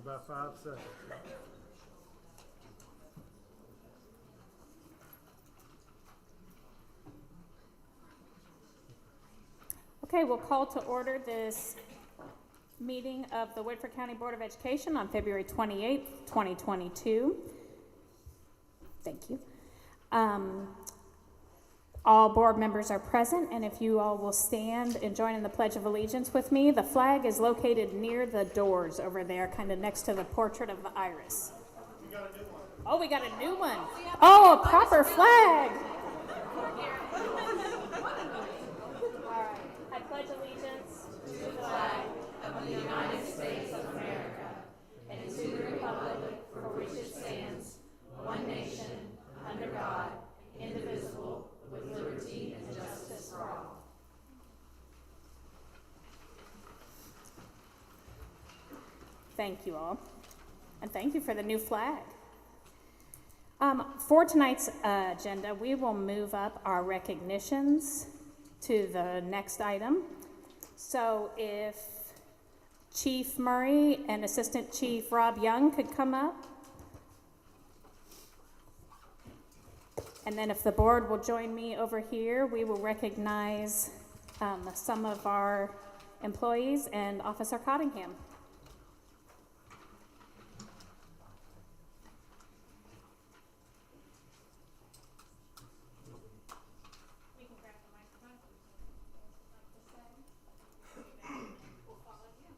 about 5 seconds. Okay, we'll call to order this meeting of the Woodford County Board of Education on February 28th, 2022. Thank you. All board members are present, and if you all will stand and join in the Pledge of Allegiance with me. The flag is located near the doors over there, kind of next to the portrait of the iris. We got a new one. Oh, we got a new one. Oh, a proper flag. All right. I pledge allegiance to the flag of the United States of America and to the republic for which it stands, one nation, under God, indivisible, with liberty and justice for all. Thank you all. And thank you for the new flag. For tonight's agenda, we will move up our recognitions to the next item. So if Chief Murray and Assistant Chief Rob Young could come up. And then if the board will join me over here, we will recognize some of our employees and Officer Cottingham. We can grab the microphone. We'll follow you.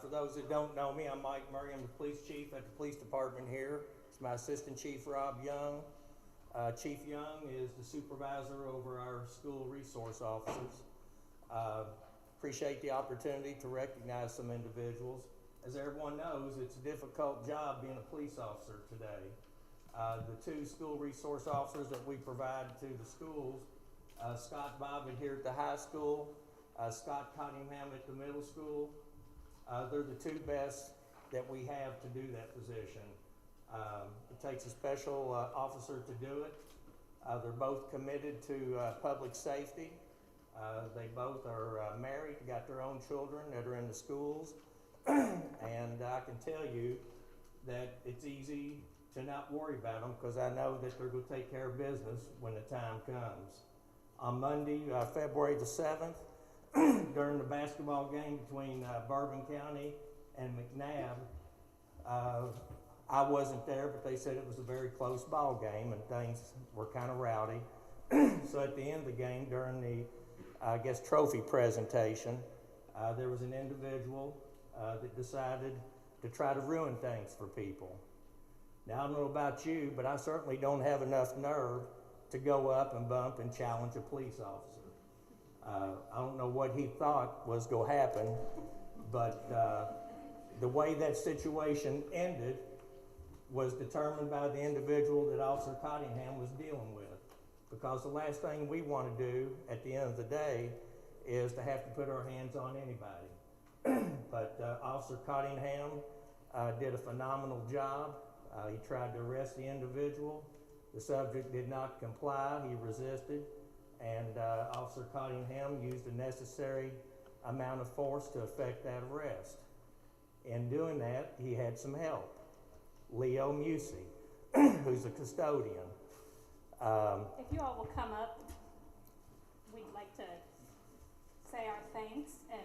For those that don't know me, I'm Mike Murray. I'm the police chief at the police department here. It's my assistant chief, Rob Young. Chief Young is the supervisor over our school resource officers. Appreciate the opportunity to recognize some individuals. As everyone knows, it's a difficult job being a police officer today. The two school resource officers that we provide to the schools, Scott Bobbitt here at the high school, Scott Cottingham at the middle school. They're the two best that we have to do that position. It takes a special officer to do it. They're both committed to public safety. They both are married, got their own children that are in the schools. And I can tell you that it's easy to not worry about them because I know that they're going to take care of business when the time comes. On Monday, February the 7th, during the basketball game between Bourbon County and McNabb, I wasn't there, but they said it was a very close ball game and things were kind of rowdy. So at the end of the game, during the, trophy presentation, there was an individual that decided to try to ruin things for people. Now, I don't know about you, but I certainly don't have enough nerve to go up and bump and challenge a police officer. I don't know what he thought was going to happen, but the way that situation ended was determined by the individual that Officer Cottingham was dealing with. Because the last thing we want to do at the end of the day is to have to put our hands on anybody. But Officer Cottingham did a phenomenal job. He tried to arrest the individual. The subject did not comply. He resisted. And Officer Cottingham used the necessary amount of force to effect that arrest. In doing that, he had some help. Leo Musey, who's a custodian. If you all will come up, we'd like to say our thanks and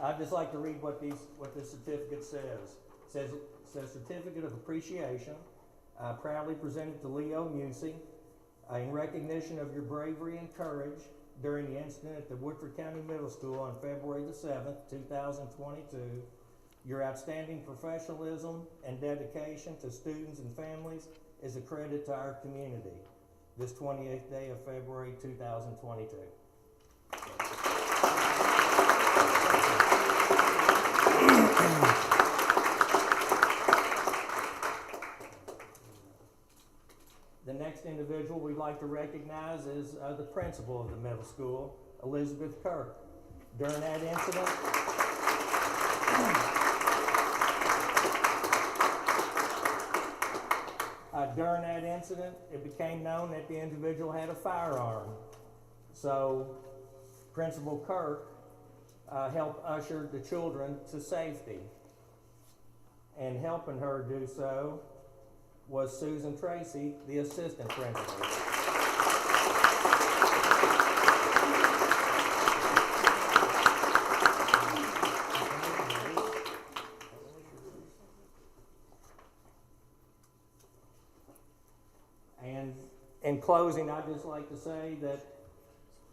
I'd just like to read what this certificate says. It says Certificate of Appreciation, proudly presented to Leo Musey, in recognition of your bravery and courage during the incident at the Woodford County Middle School on February the 7th, 2022. Your outstanding professionalism and dedication to students and families is a credit to our community. This 28th day of February 2022. to recognize is the principal of the middle school, Elizabeth Kirk. During that incident, it became known that the individual had a firearm. So Principal Kirk helped usher the children to safety. And helping her do so was Susan Tracy, the assistant principal. And in closing, I'd just like to say that,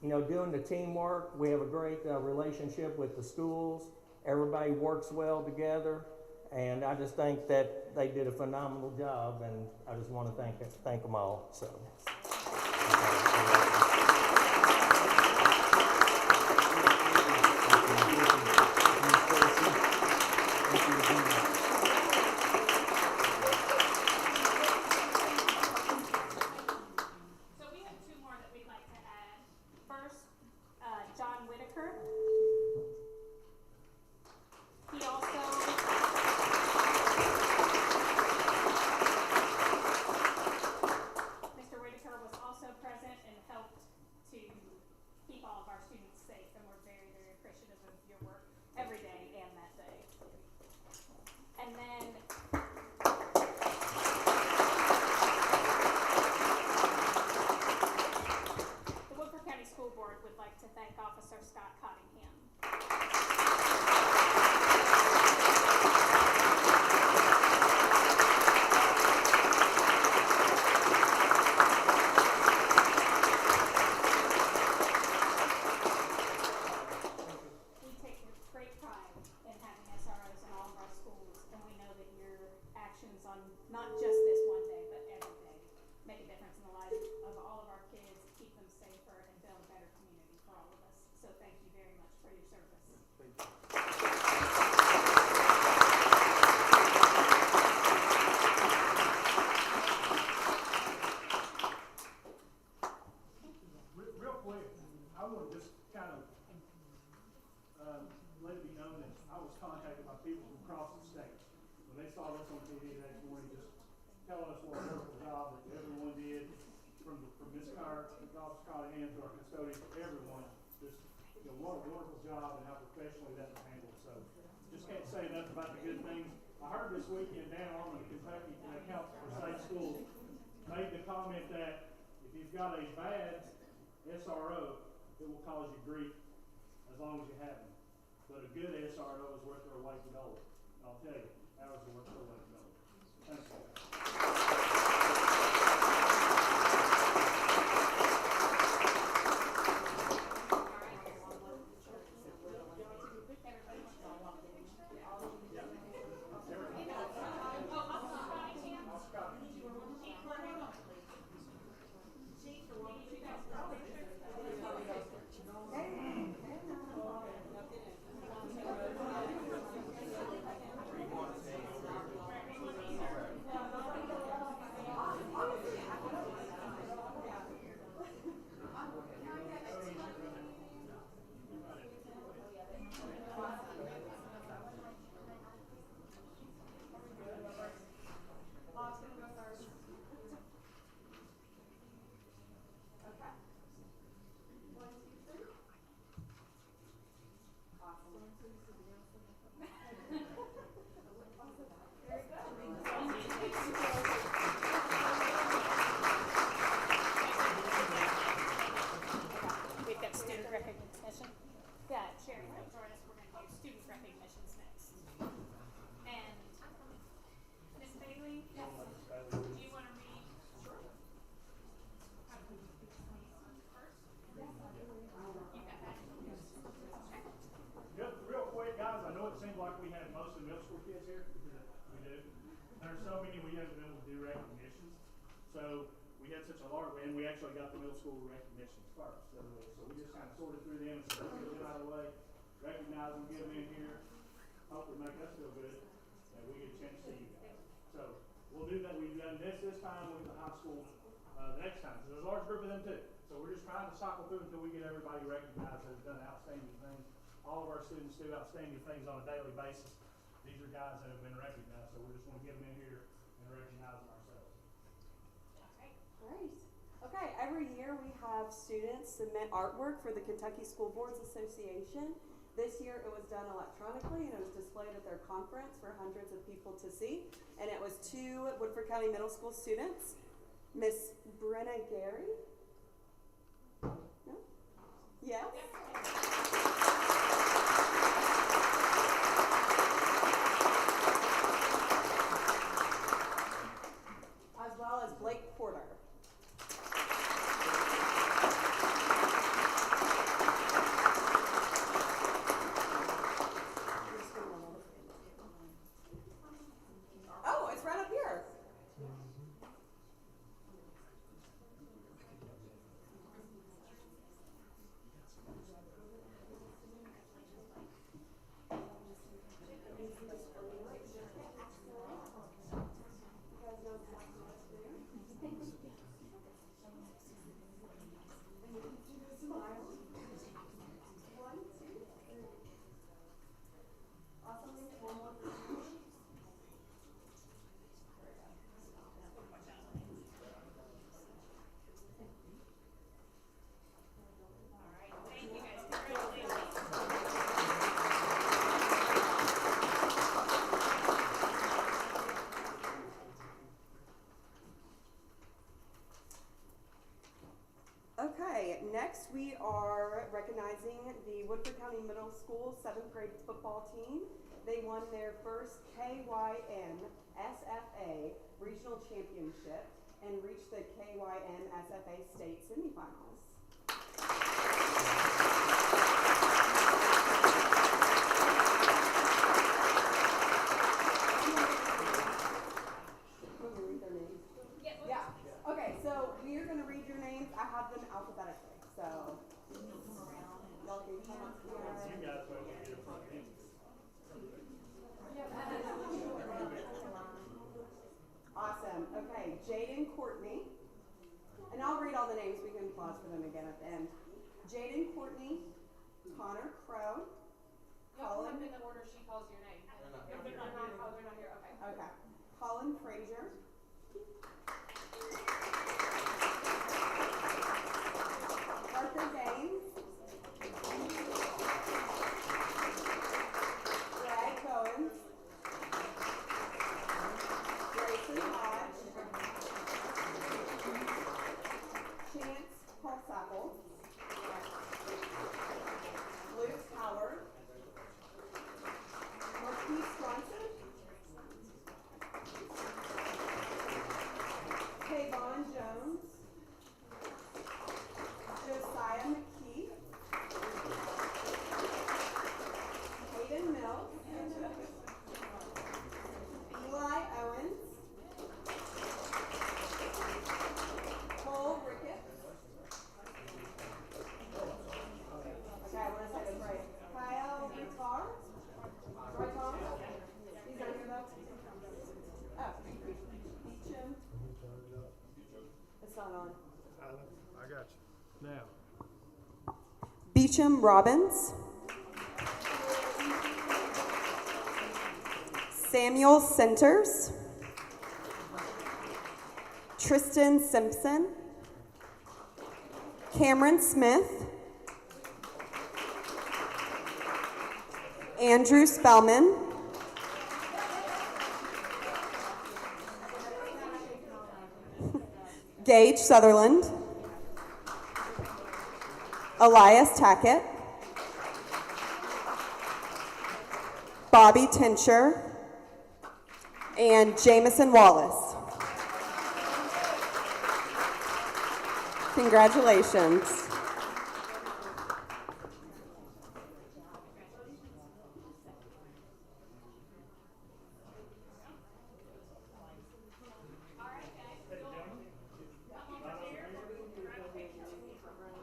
doing the teamwork, we have a great relationship with the schools. Everybody works well together, and I just think that they did a phenomenal job, and I just want to thank them all. So. What a wonderful job and how professionally that was handled. So just can't say enough about the good things. I heard this weekend Dan Armand, Kentucky, Council for Safe Schools, made the comment that if you've got a bad SRO, it will cause you grief as long as you have them. But a good SRO is worth their weight in gold. And I'll tell you, ours are worth their weight in gold. Thanks, guys. So we had such a large, and we actually got the middle school recognitions first. So we just kind of sorted through them and said, let's get them out of the way, recognize them, get them in here, hopefully make us feel good, and we get a chance to see you guys. So we'll do that. We've done this time with the high school. next time, because there's a large group of them too. So we're just trying to cycle through until we get everybody recognized that has done outstanding things. All of our students do outstanding things on a daily basis. These are guys that have been recognized, so we just want to get them in here and recognize them ourselves. Great. Okay, every year we have students submit artwork for the Kentucky School Boards Association. This year it was done electronically and it was displayed at their conference for hundreds of people to see. And it was 2 Woodford County Middle School students, Miss Brenna Gary. No? Yes? As well as Blake Porter. Oh, it's right up here. Okay, next we are recognizing the Woodford County Middle School 7th grade football team. They won their first KYN SFA regional championship and reached the KYN SFA state semifinals. Can we read their names? Yeah. Okay, so we're going to read your names. I have them alphabetically. So, y'all can come up You here. guys will get in front of me. Awesome. Okay, Jaden Courtney. And I'll read all the names. We can pause for them again at the end. Jaden Courtney, Connor Crow, Colin. in the order she calls your name. If they're not here, okay. Okay. Colin Frazier. Arthur Gaines. Brad Cohen. Grayson Hodge. Chance Paulsackle. Luke Howard. Marquise Johnson. Kayvon Jones. Josiah McKee. Hayden Mills. Eli Owens. Cole Ricketts. Okay, I want to say this right. Kyle Ritar. Right, Tom? He's not here though? Oh. Beecham. It's not on. I got you. Now. Beecham Robbins. Samuel Centers. Tristan Simpson. Cameron Smith. Andrew Spellman. Gage Sutherland. Elias Tackett. Bobby Tincher. And Jamison Wallace. Congratulations.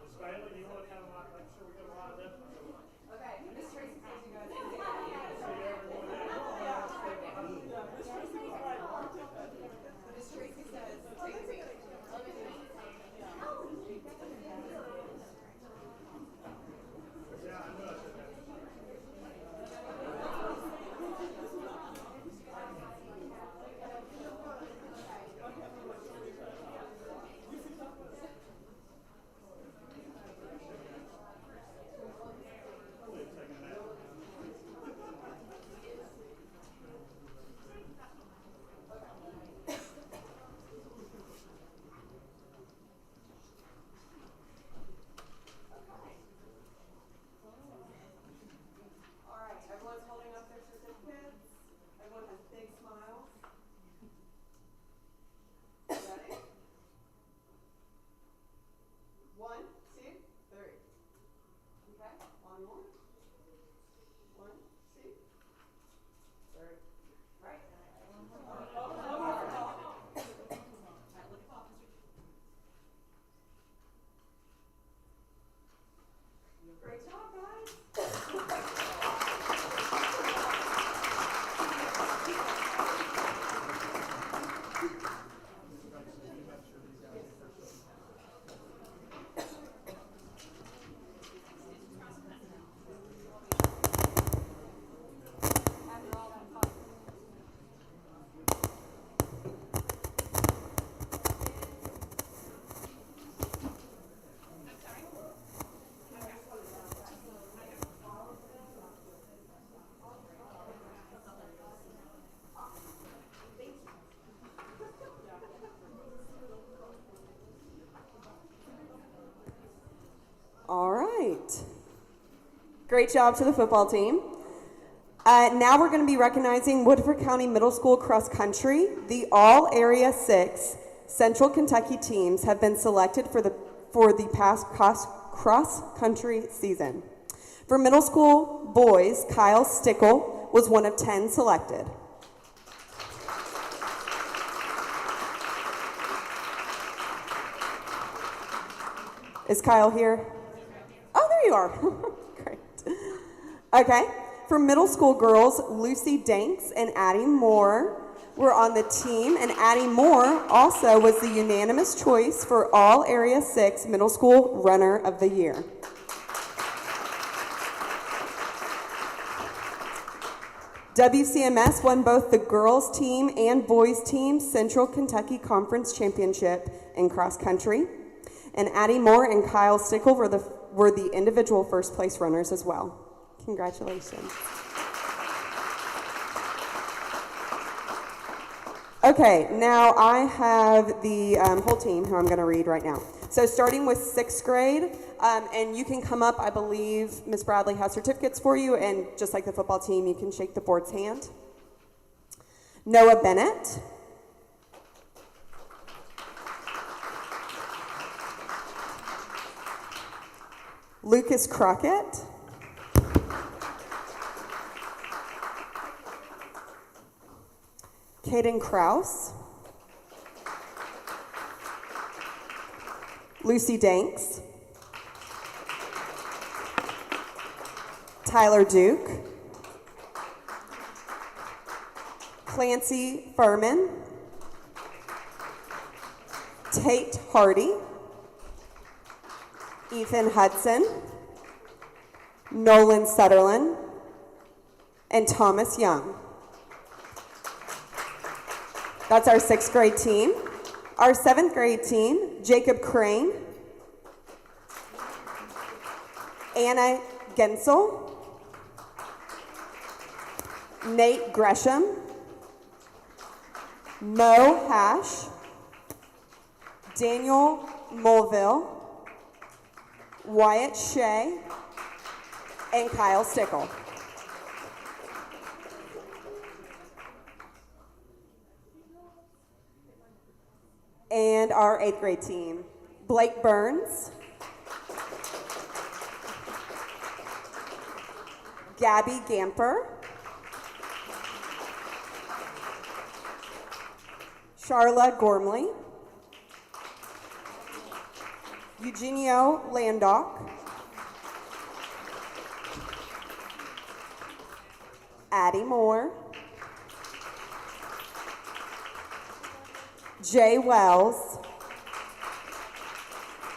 Miss Bailey, do you want to kind of like make sure we get lined up? Okay, Miss Tracy says you guys. Miss Tracy says, take a seat. Great job to the football team. Now we're going to be recognizing Woodford County Middle School Cross Country. The All Area 6 Central Kentucky teams have been selected for the past cross country season. For middle school boys, Kyle Stickle was one of 10 selected. Is Kyle here? Oh, there you are. Great. Okay. For middle school girls, Lucy Danks and Addie Moore were on the team, and Addie Moore also was the unanimous choice for All Area 6 Middle School Runner of the Year. WCMS won both the girls team and boys team Central Kentucky Conference Championship in cross country. And Addie Moore and Kyle Stickle were the individual first place runners as well. Congratulations. Okay, now I have the whole team who I'm going to read right now. So starting with 6th grade, and you can come up, I believe Ms. Bradley has certificates for you, and just like the football team, you can shake the board's hand. Noah Bennett. Lucas Crockett. Caden Kraus. Lucy Danks. Tyler Duke. Clancy Furman. Tate Hardy. Ethan Hudson, Nolan Sutherland, and Thomas Young. That's our 6th grade team. Our 7th grade team, Jacob Crane, Anna Gensel, Nate Gresham, Mo Hash, Daniel Mulville, Wyatt Shea, and Kyle Stickle. And our 8th grade team, Blake Burns, Gabby Gamper, Charla Gormley, Eugenio Landock, Addie Moore, Jay Wells,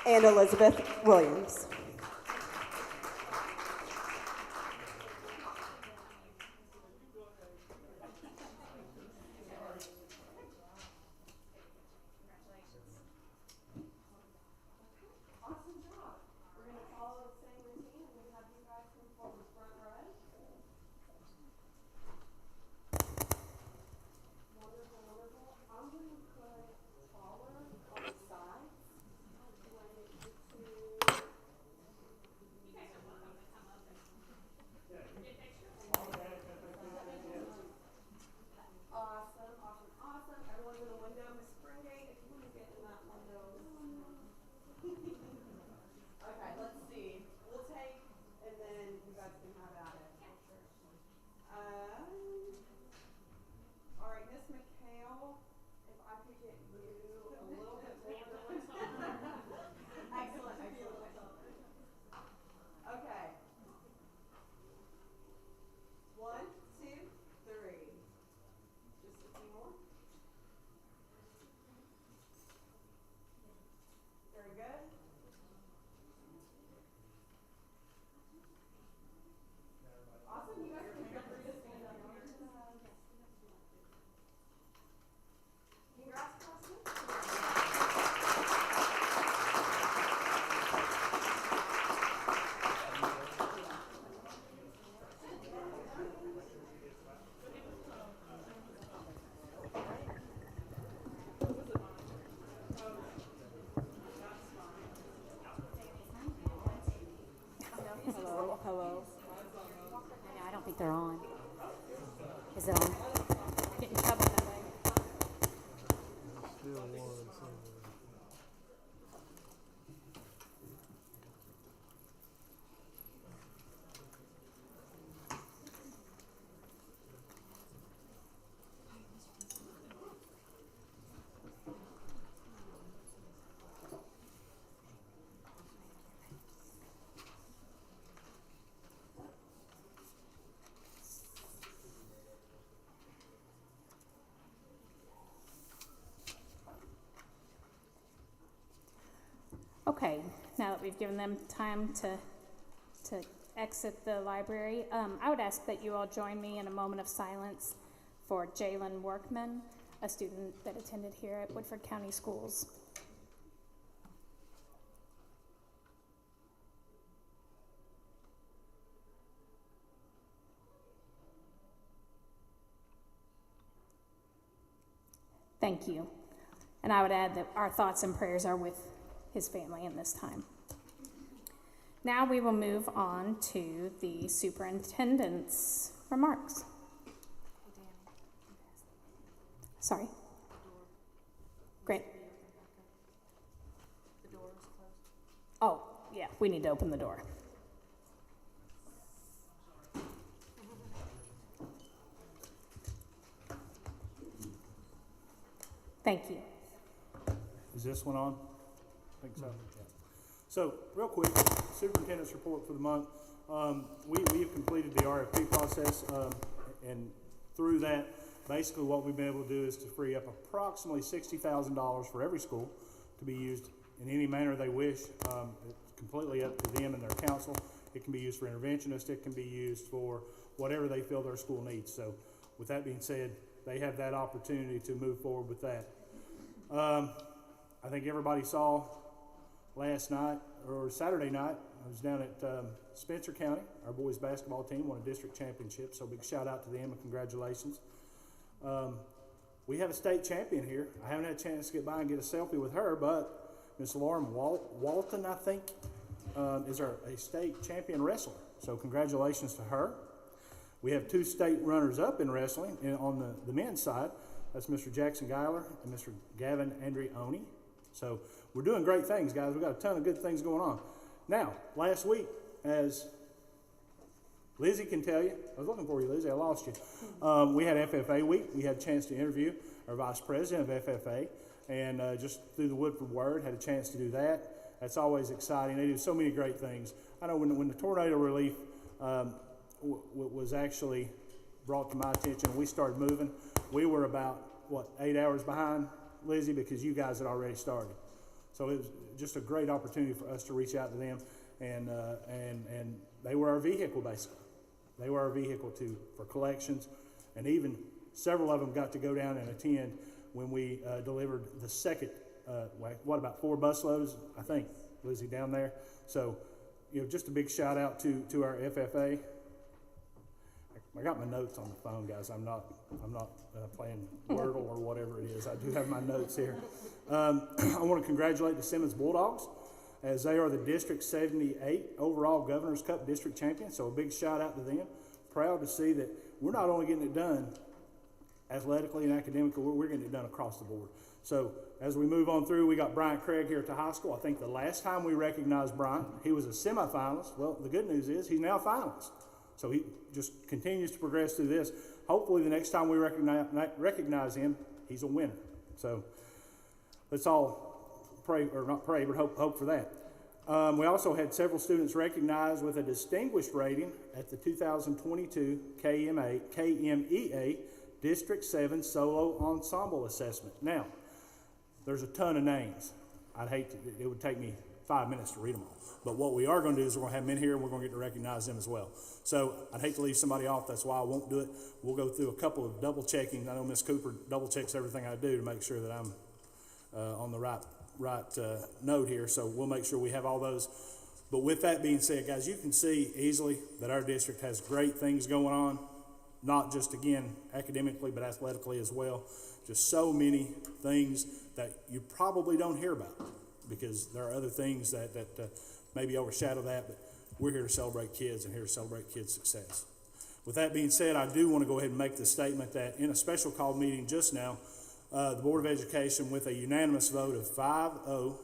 and Elizabeth Williams. Is it on? Get in trouble that way. Still one somewhere. Okay, now that we've given them time to exit the library, I would ask that you all join me in a moment of silence for Jalen Workman, a student that attended here at Woodford County Schools. Thank you. And I would add that our thoughts and prayers are with his family in this time. Now we will move on to the superintendent's remarks. Sorry. Great. The door is closed. Oh, yeah, we need to open the door. Thank you. Is this one on? I think so. Yeah. So, real quick, superintendent's report for the month. We have completed the RFP process, and through that, basically what we've been able to do is to free up approximately $60,000 for every school to be used in any manner they wish. It's completely up to them and their council. It can be used for interventionists. It can be used for whatever they feel their school needs. So, with that being said, they have that opportunity to move forward with that. I think everybody saw last night or Saturday night, I was down at Spencer County. Our boys basketball team won a district championship, so big shout out to them and congratulations. We have a state champion here. I haven't had a chance to get by and get a selfie with her, but Miss Lauren Walton, I think, is a state champion wrestler. So congratulations to her. We have 2 state runners-up in wrestling on the men's side. That's Mr. Jackson Geiler and Mr. Gavin Andreoni. So we're doing great things, guys. We've got a ton of good things going on. Now, last week, as Lizzie can tell you, I was looking for you, Lizzie, I lost you. We had FFA week. We had a chance to interview our vice president of FFA, and just through the Woodford Word, had a chance to do that. That's always exciting. They do so many great things. I know when the tornado relief was actually brought to my attention, we started moving. We were about, 8 hours behind, Lizzie, because you guys had already started. So it was just a great opportunity for us to reach out to them, and they were our vehicle, basically. They were our vehicle for collections, and even several of them got to go down and attend when we delivered the second, about 4 busloads, I think, Lizzie, down there. So, just a big shout out to our FFA. I got my notes on the phone, guys. I'm not playing Wordle or whatever it is. I do have my notes here. I want to congratulate the Simmons Bulldogs, as they are the District 78 overall Governor's Cup District Champions. So a big shout out to them. Proud to see that we're not only getting it done athletically and academically, we're getting it done across the board. So as we move on through, we got Bryant Craig here at the high school. I think the last time we recognized Bryant, he was a semifinalist. Well, the good news is he's now a finalist. So he just continues to progress through this. Hopefully the next time we recognize him, he's a winner. So let's all pray, or not pray, but hope for that. We also had several students recognized with a distinguished rating at the 2022 KMEA District 7 Solo Ensemble Assessment. Now, there's a ton of names. It would take me 5 minutes to read them all. But what we are going to do is we're going to have them in here and we're going to get to recognize them as well. So I'd hate to leave somebody off. That's why I won't do it. We'll go through a couple of double checking. I know Ms. Cooper double checks everything I do to make sure that I'm on the right note here. So we'll make sure we have all those. But with that being said, guys, you can see easily that our district has great things going on. Not just, again, academically, but athletically as well. Just so many things that you probably don't hear about, because there are other things that maybe overshadow that, but we're here to celebrate kids and here to celebrate kids' success. With that being said, I do want to go ahead and make the statement that in a special call meeting just now, the Board of Education, with a unanimous vote of 5-0,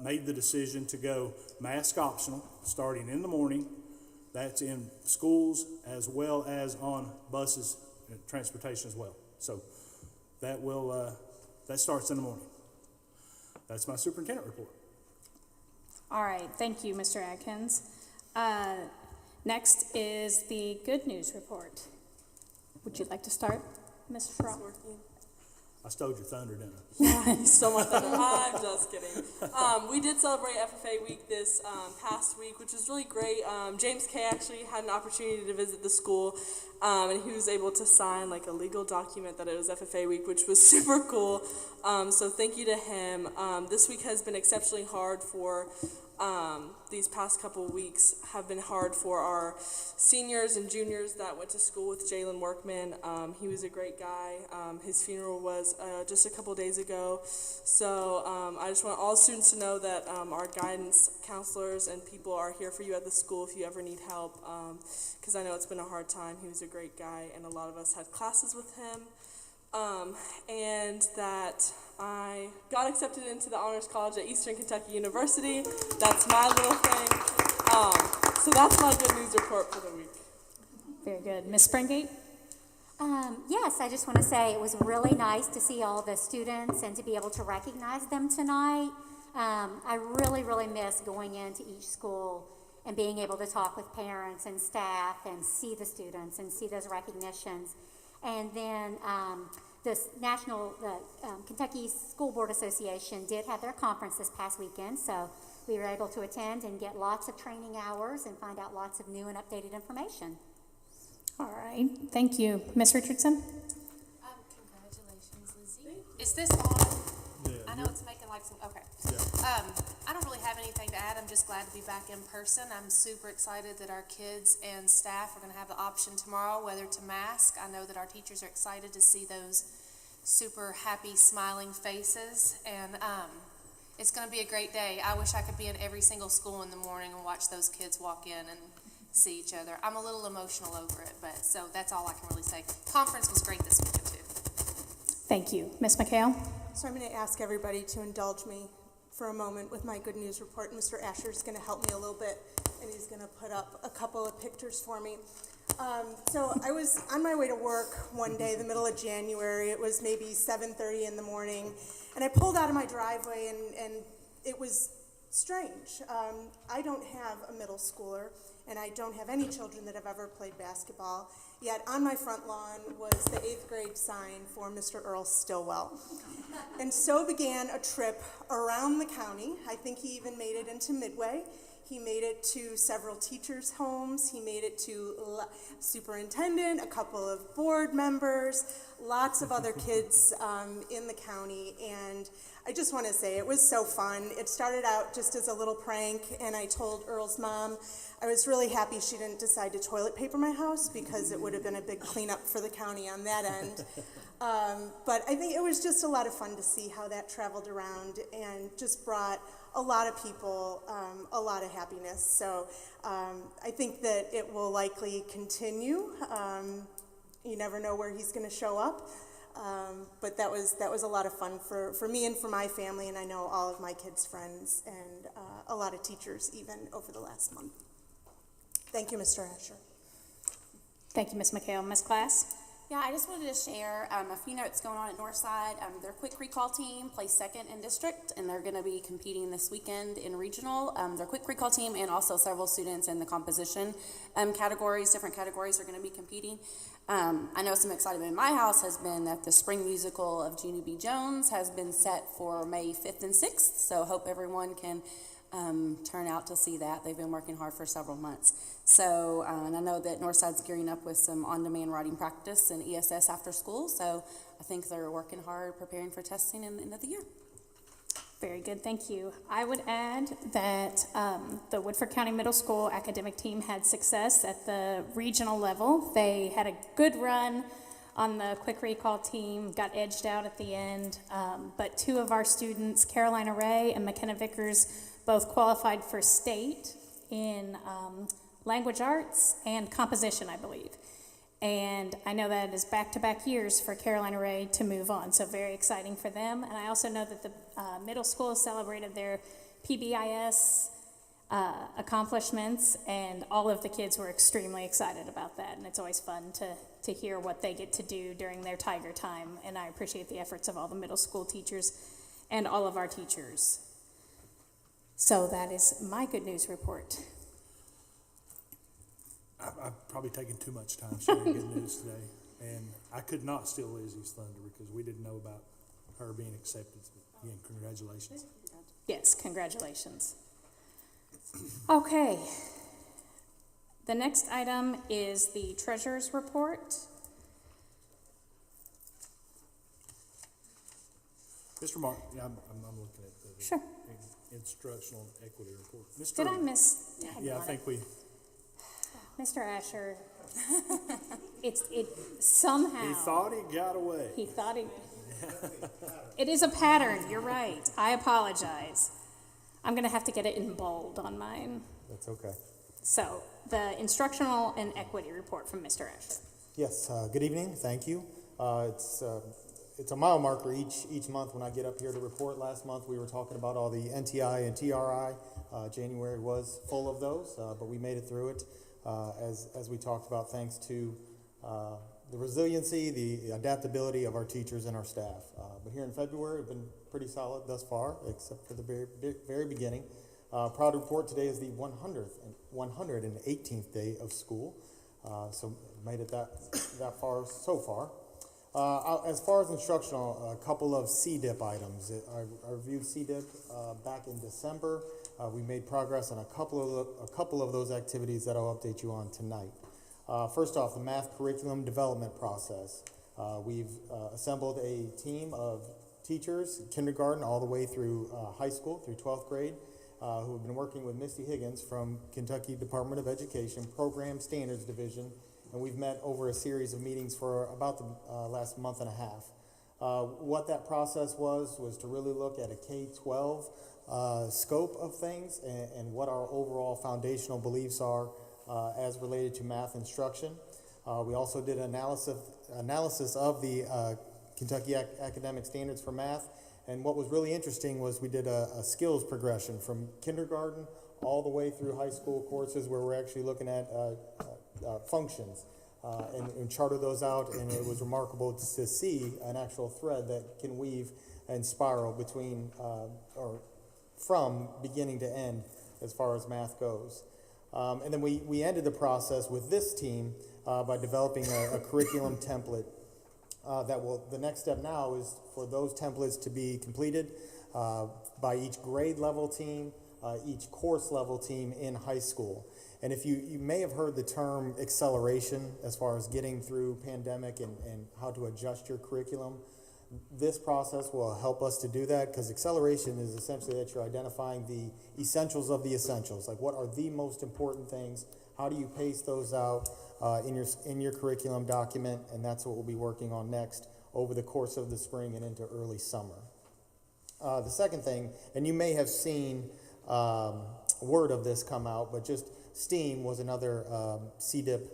made the decision to go mask optional starting in the morning. That's in schools as well as on buses and transportation as well. So that starts in the morning. That's my superintendent report. All right, thank you, Mr. Atkins. Next is the good news report. Would you like to start, Ms. Schrock? I stole your thunder, didn't I? Yeah, so much thunder. I'm just kidding. We did celebrate FFA week this past week, which was really great. James K. actually had an opportunity to visit the school, and he was able to sign like a legal document that it was FFA week, which was super cool. So thank you to him. This week has been exceptionally hard for these past couple of weeks have been hard for our seniors and juniors that went to school with Jalen Workman. He was a great guy. His funeral was just a couple days ago. So I just want all students to know that our guidance counselors and people are here for you at the school if you ever need help, because I know it's been a hard time. He was a great guy, and a lot of us had classes with him. And that I got accepted into the Honors College at Eastern Kentucky University. That's my little thing. So that's my good news report for the week. Very good. Ms. Springate? Yes, I just want to say it was really nice to see all the students and to be able to recognize them tonight. I really, really miss going into each school and being able to talk with parents and staff and see the students and see those recognitions. And then the Kentucky School Board Association did have their conference this past weekend, so we were able to attend and get lots of training hours and find out lots of new and updated information. All right. Thank you. Ms. Richardson? Congratulations, Lizzie. Is this on? Yeah, I know it's making like some, okay. Yeah. I don't really have anything to add. I'm just glad to be back in person. I'm super excited that our kids and staff are going to have the option tomorrow whether to mask. I know that our teachers are excited to see those super happy, smiling faces, and it's going to be a great day. I wish I could be in every single school in the morning and watch those kids walk in and see each other. I'm a little emotional over it, but so that's all I can really say. Conference was great this weekend too. Thank you. Ms. McHale? So I'm going to ask everybody to indulge me for a moment with my good news report. Mr. Asher's going to help me a little bit, and he's going to put up a couple of pictures for me. So I was on my way to work one day, the middle of January. It was maybe 7:30 in the morning, and I pulled out of my driveway, and it was strange. I don't have a middle schooler, and I don't have any children that have ever played basketball, yet on my front lawn was the 8th grade sign for Mr. Earl Stillwell. And so began a trip around the county. I think he even made it into Midway. He made it to several teachers' homes. He made it to superintendent, a couple of board members, lots of other kids in the county. And I just want to say it was so fun. It started out just as a little prank, and I told Earl's mom I was really happy she didn't decide to toilet paper my house because it would have been a big cleanup for the county on that end. But I think it was just a lot of fun to see how that traveled around and just brought a lot of people a lot of happiness. So I think that it will likely continue. You never know where he's going to show up. But that was a lot of fun for me and for my family, and I know all of my kids' friends and a lot of teachers even over the last month. Thank you, Mr. Asher. Thank you, Ms. McHale. Ms. Class? Yeah, I just wanted to share a few notes going on at Northside. Their quick recall team plays second in district, and they're going to be competing this weekend in regional. Their quick recall team and also several students in the composition categories, different categories, are going to be competing. I know some excitement in my house has been that the spring musical of Junie B. Jones has been set for May 5th and 6th, so hope everyone can turn out to see that. They've been working hard for several months. So, and I know that Northside's gearing up with some on-demand writing practice and ESS after school, so I think they're working hard preparing for testing in the end of the year. Very good, thank you. I would add that the Woodford County Middle School academic team had success at the regional level. They had a good run on the quick recall team, got edged out at the end, but two of our students, Carolina Ray and McKenna Vickers, both qualified for state in language arts and composition, I believe. And I know that it is back-to-back years for Carolina Ray to move on, so very exciting for them. And I also know that the middle school celebrated their PBIS accomplishments, and all of the kids were extremely excited about that. And it's always fun to hear what they get to do during their Tiger time. And I appreciate the efforts of all the middle school teachers and all of our teachers. So that is my good news report. I've probably taken too much time sharing good news today, and I could not steal Lizzie's thunder because we didn't know about her being accepted. Again, congratulations. Yes, congratulations. Okay. The next item is the treasurer's report. Mr. Mark, yeah, I'm looking at the Sure. instructional equity report. Mr. Did I miss? Yeah, I think we. Mr. Asher, it somehow. He thought he got away. He thought he. It is a pattern. You're right. I apologize. I'm going to have to get it in bold on mine. That's okay. So, the instructional and equity report from Mr. Asher. Yes, good evening, thank you. It's a mile marker each month when I get up here to report. Last month we were talking about all the NTI and TRI. January was full of those, but we made it through it as we talked about, thanks to the resiliency, the adaptability of our teachers and our staff. But here in February, we've been pretty solid thus far, except for the very beginning. Proud to report today is the 118th day of school, so made it that far so far. As far as instructional, a couple of CDIP items. I reviewed CDIP back in December. We made progress on a couple of those activities that I'll update you on tonight. First off, the math curriculum development process. We've assembled a team of teachers, kindergarten all the way through high school, through 12th grade, who have been working with Misty Higgins from Kentucky Department of Education, Program Standards Division, and we've met over a series of meetings for about the last month and a half. What that process was to really look at a K-12 scope of things and what our overall foundational beliefs are as related to math instruction. We also did analysis of the Kentucky academic standards for math, and what was really interesting was we did a skills progression from kindergarten all the way through high school courses where we're actually looking at functions and charted those out, and it was remarkable to see an actual thread that can weave and spiral between or from beginning to end as far as math goes. And then we ended the process with this team by developing a curriculum template the next step now is for those templates to be completed by each grade level team, each course level team in high school. And if you may have heard the term acceleration as far as getting through pandemic and how to adjust your curriculum, this process will help us to do that, because acceleration is essentially that you're identifying the essentials of the essentials, like what are the most important things, how do you pace those out in your curriculum document, and that's what we'll be working on next over the course of the spring and into early summer. The second thing, and you may have seen word of this come out, but just STEAM was another CDIP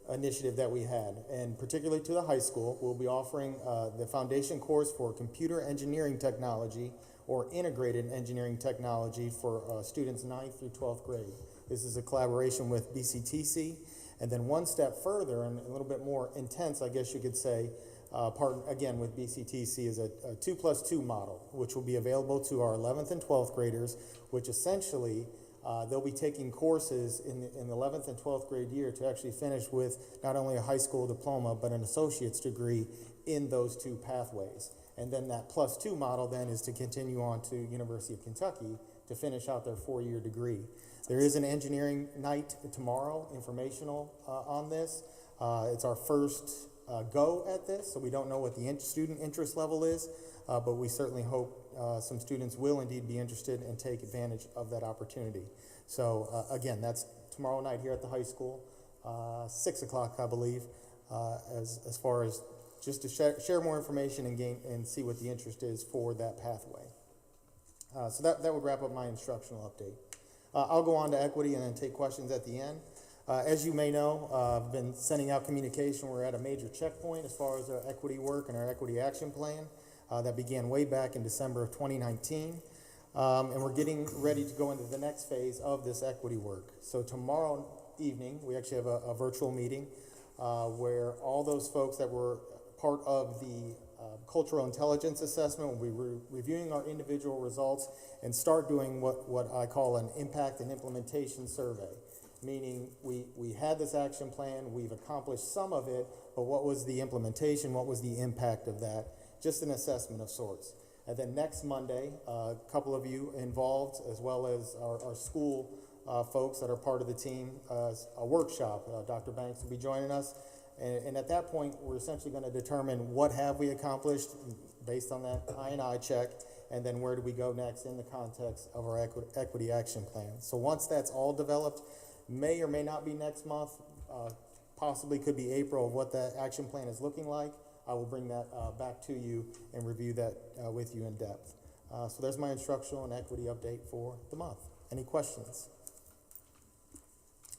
initiative that we had, and particularly to the high school, we'll be offering the foundation course for computer engineering technology or integrated engineering technology for students 9th through 12th grade. This is a collaboration with BCTC, and then one step further and a little bit more intense, I guess you could say, again with BCTC is a 2+2 model, which will be available to our 11th and 12th graders, which essentially they'll be taking courses in the 11th and 12th grade year to actually finish with not only a high school diploma, but an associate's degree in those two pathways. And then that +2 model then is to continue on to University of Kentucky to finish out their 4-year degree. There is an engineering night tomorrow, informational on this. It's our first go at this, so we don't know what the student interest level is, but we certainly hope some students will indeed be interested and take advantage of that opportunity. So again, that's tomorrow night here at the high school, 6 o'clock, I believe, as far as just to share more information and see what the interest is for that pathway. So that would wrap up my instructional update. I'll go on to equity and then take questions at the end. As you may know, I've been sending out communication. We're at a major checkpoint as far as our equity work and our equity action plan that began way back in December of 2019. And we're getting ready to go into the next phase of this equity work. So tomorrow evening, we actually have a virtual meeting where all those folks that were part of the cultural intelligence assessment will be reviewing our individual results and start doing what I call an impact and implementation survey. Meaning we had this action plan, we've accomplished some of it, but what was the implementation, what was the impact of that? Just an assessment of sorts. And then next Monday, a couple of you involved, as well as our school folks that are part of the team, a workshop. Dr. Banks will be joining us. And at that point, we're essentially going to determine what have we accomplished based on that I&I check, and then where do we go next in the context of our equity action plan. So once that's all developed, may or may not be next month, possibly could be April, of what that action plan is looking like. I will bring that back to you and review that with you in depth. So there's my instructional and equity update for the month. Any questions?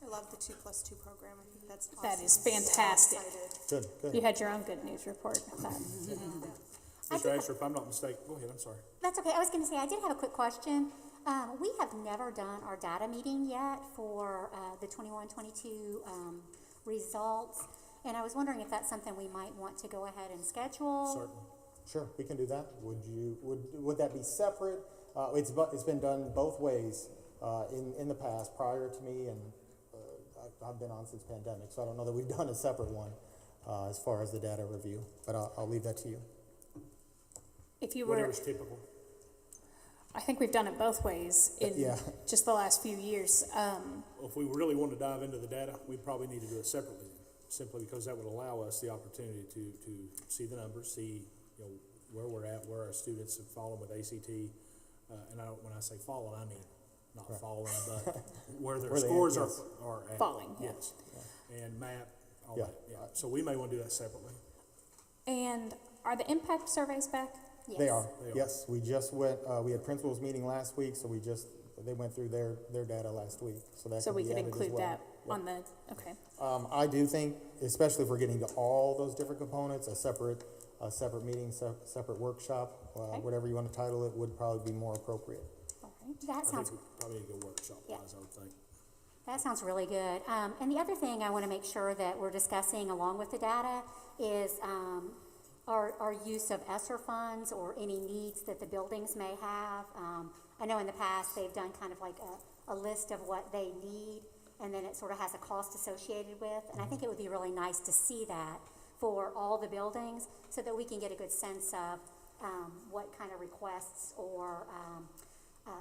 I love the 2+2 program. I think that's awesome. That is fantastic. So Good. You had your own good news report. Mr. Asher, if I'm not mistaken, go ahead, I'm sorry. That's okay. I was going to say, I did have a quick question. We have never done our data meeting yet for the 21-22 results, and I was wondering if that's something we might want to go ahead and schedule. Certainly. Sure, we can do that. Would that be separate? It's been done both ways in the past, prior to me, and I've been on since pandemic, so I don't know that we've done a separate one as far as the data review, but I'll leave that to you. If you were, Whatever's typical. I think we've done it both ways in just the last few years. If we really want to dive into the data, we'd probably need to do it separately, simply because that would allow us the opportunity to see the numbers, see where we're at, where our students have fallen with ACT, and when I say fallen, I mean not fallen, but where their scores are at. Falling, yes, and map, all that. Yeah. So we may want to do that separately. And are the impact surveys back? Yes. They are. Yes, we just went. We had principals meeting last week, so they went through their data last week, so that We be could added include as well. that on the, okay. I do think, especially if we're getting to all those different components, a separate meeting, separate workshop, whatever you want to title it, would probably be more appropriate. All right. That I sounds think we probably need to go workshop wise, I would think. That sounds really good. And the other thing I want to make sure that we're discussing along with the data is our use of ESSER funds or any needs that the buildings may have. I know in the past they've done kind of like a list of what they need, and then it sort of has a cost associated with. And I think it would be really nice to see that for all the buildings so that we can get a good sense of what kind of requests or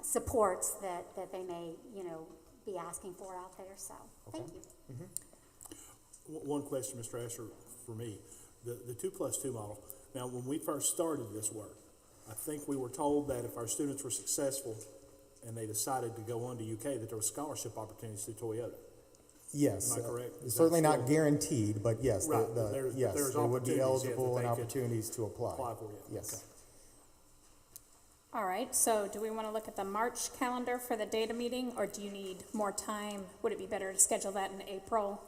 supports that they may, be asking for out there. So, thank you. One question, Mr. Asher, for me. The 2+2 model. Now, when we first started this work, I think we were told that if our students were successful and they decided to go on to UK, that there were scholarship opportunities through Toyota. Yes. Am I correct? Certainly not guaranteed, but yes, Right. Yes, they would be eligible and opportunities to apply. Apply for it. Yes. Okay. All right, so do we want to look at the March calendar for the data meeting, or do you need more time? Would it be better to schedule that in April?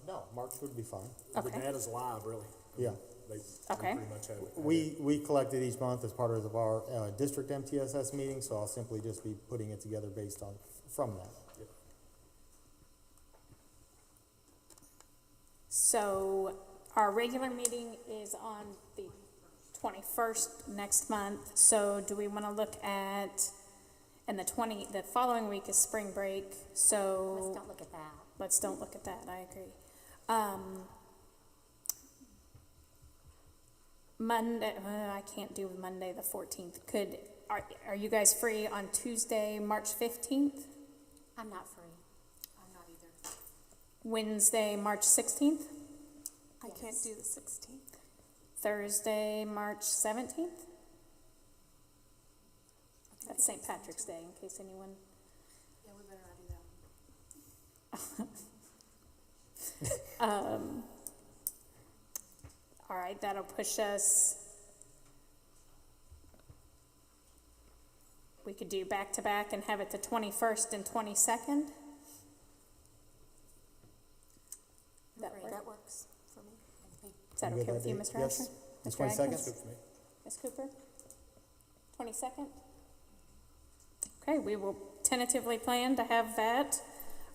No, March would be fine. The Okay. data's live, really. Yeah. They Okay. pretty much have it. We collect it each month as part of our district MTSS meeting, so I'll simply just be putting it together based on from that. Yep. So our regular meeting is on the 21st next month. So do we want to look at, and the following week is spring break. So Let's don't look at that. let's don't look at that. I agree. Monday, I can't do Monday the 14th. Are you guys free on Tuesday, March 15th? I'm not free. I'm not either. Wednesday, March 16th? I can't do the 16th. Thursday, March 17th? That's St. Patrick's Day, in case anyone. Yeah, we better not do that one. All right, that'll push us. We could do back-to-back and have it the 21st and 22nd. that You good okay with you, date? Mr. Yes. Asher? The Mr. 22nd? Atkins? Good for me. Ms. Cooper? 22nd? Okay, we will tentatively plan to have that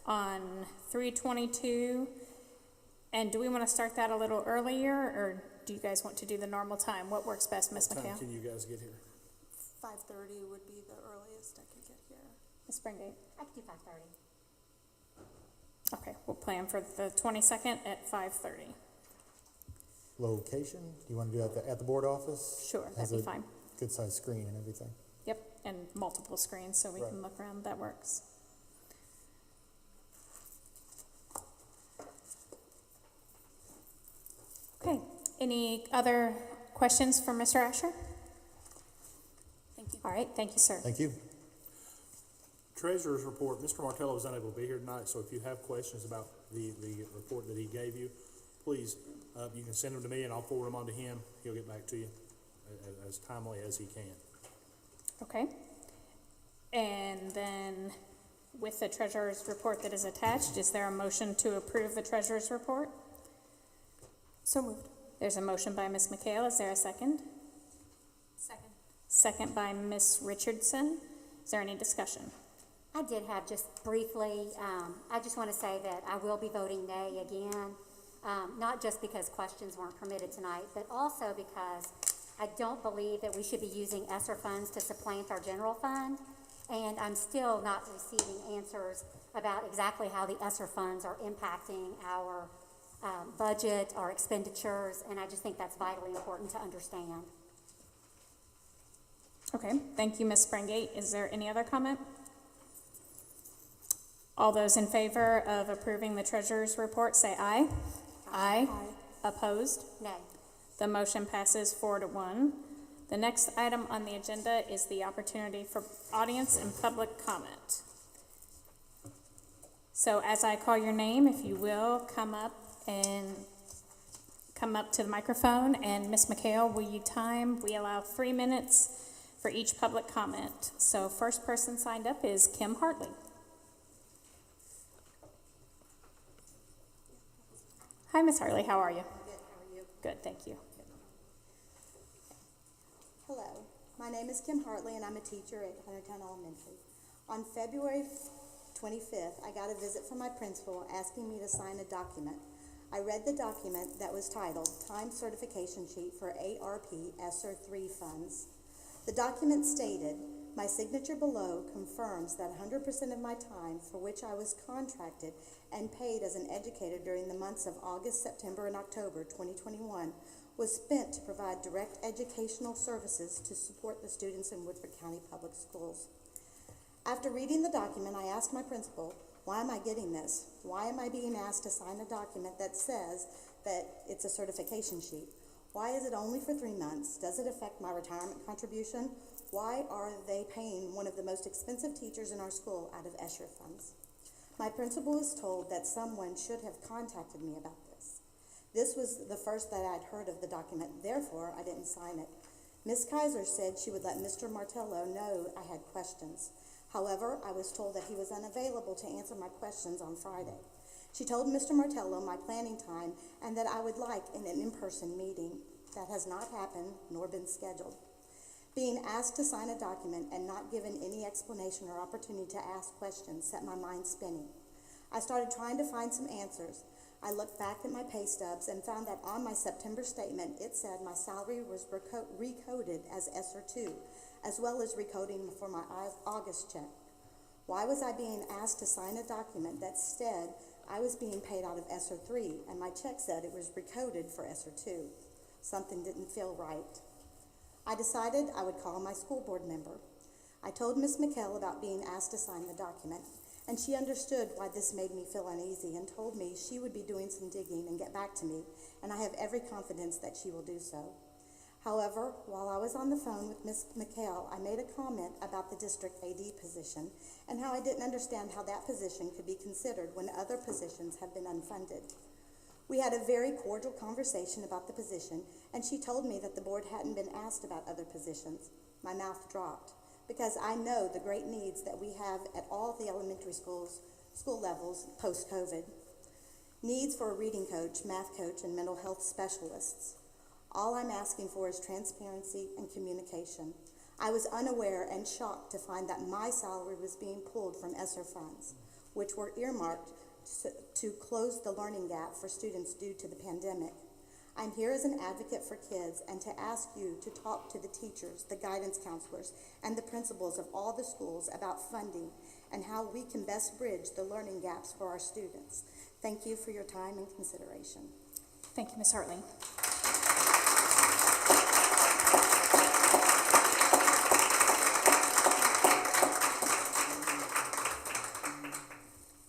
on 3/22. And do we want to start that a little earlier, or do you guys want to do the normal time? What works best, Ms. What time McHale? can you guys get here? 5:30 would be the earliest I could get here. Ms. Springate? I could do 5:30. Okay, we'll plan for the 22nd at 5:30. Location, do you want to do it at the board office? Sure, Has that'd be a fine. Good sized screen and everything. Yep, and multiple screens so we Right. can look around. That works. Okay, any other questions for Mr. Asher? Thank you. All right, thank you, sir. Thank you. Treasurer's report, Mr. Martello was unable to be here tonight, so if you have questions about the report that he gave you, please, you can send them to me and I'll forward them on to him. He'll get back to you as timely as he can. Okay. And then with the treasurer's report that is attached, is there a motion to approve the treasurer's report? So moved. There's a motion by Ms. McHale. Is there a second? Second. Second by Ms. Richardson. Is there any discussion? I did have just briefly, I just want to say that I will be voting nay again, not just because questions weren't permitted tonight, but also because I don't believe that we should be using ESSER funds to supplant our general fund, and I'm still not receiving answers about exactly how the ESSER funds are impacting our budget, our expenditures, and I just think that's vitally important to understand. Okay, thank you, Ms. Springate. Is there any other comment? All those in favor of approving the treasurer's report, say aye. Aye. Opposed? Nay. The motion passes 4-1. The next item on the agenda is the opportunity for audience and public comment. So as I call your name, if you will, come up to the microphone, and Ms. McHale, will you time? We allow 3 minutes for each public comment. So first person signed up is Kim Hartley. Hi, Ms. Hartley, how are you? Good, how are you? Good, thank you. Hello, my name is Kim Hartley and I'm a teacher at Huntertown Elementary. On February 25th, I got a visit from my principal asking me to sign a document. I read the document that was titled Time Certification Sheet for ARP ESSER 3 Funds. The document stated, my signature below confirms that 100% of my time for which I was contracted and paid as an educator during the months of August, September, and October 2021 was spent to provide direct educational services to support the students in Woodford County Public Schools. After reading the document, I asked my principal, why am I getting this? Why am I being asked to sign a document that says that it's a certification sheet? Why is it only for 3 months? Does it affect my retirement contribution? Why are they paying one of the most expensive teachers in our school out of ESSER funds? My principal was told that someone should have contacted me about this. This was the first that I'd heard of the document, therefore I didn't sign it. Ms. Kaiser said she would let Mr. Martello know I had questions. However, I was told that he was unavailable to answer my questions on Friday. She told Mr. Martello my planning time and that I would like an in-person meeting. That has not happened nor been scheduled. Being asked to sign a document and not given any explanation or opportunity to ask questions set my mind spinning. I started trying to find some answers. I looked back at my pay stubs and found that on my September statement, it said my salary was recoded as ESSER 2, as well as recoding for my August check. Why was I being asked to sign a document that said I was being paid out of ESSER 3 and my check said it was recoded for ESSER 2? Something didn't feel right. I decided I would call my school board member. I told Ms. McHale about being asked to sign the document, and she understood why this made me feel uneasy and told me she would be doing some digging and get back to me, and I have every confidence that she will do so. However, while I was on the phone with Ms. McHale, I made a comment about the district AD position and how I didn't understand how that position could be considered when other positions have been unfunded. We had a very cordial conversation about the position, and she told me that the board hadn't been asked about other positions. My mouth dropped, because I know the great needs that we have at all the elementary schools, school levels post-COVID. needs for a reading coach, math coach, and mental health specialists. All I'm asking for is transparency and communication. I was unaware and shocked to find that my salary was being pulled from ESSER funds, which were earmarked to close the learning gap for students due to the pandemic. I'm here as an advocate for kids and to ask you to talk to the teachers, the guidance counselors, and the principals of all the schools about funding and how we can best bridge the learning gaps for our students. Thank you for your time and consideration. Thank you, Ms. Hartley.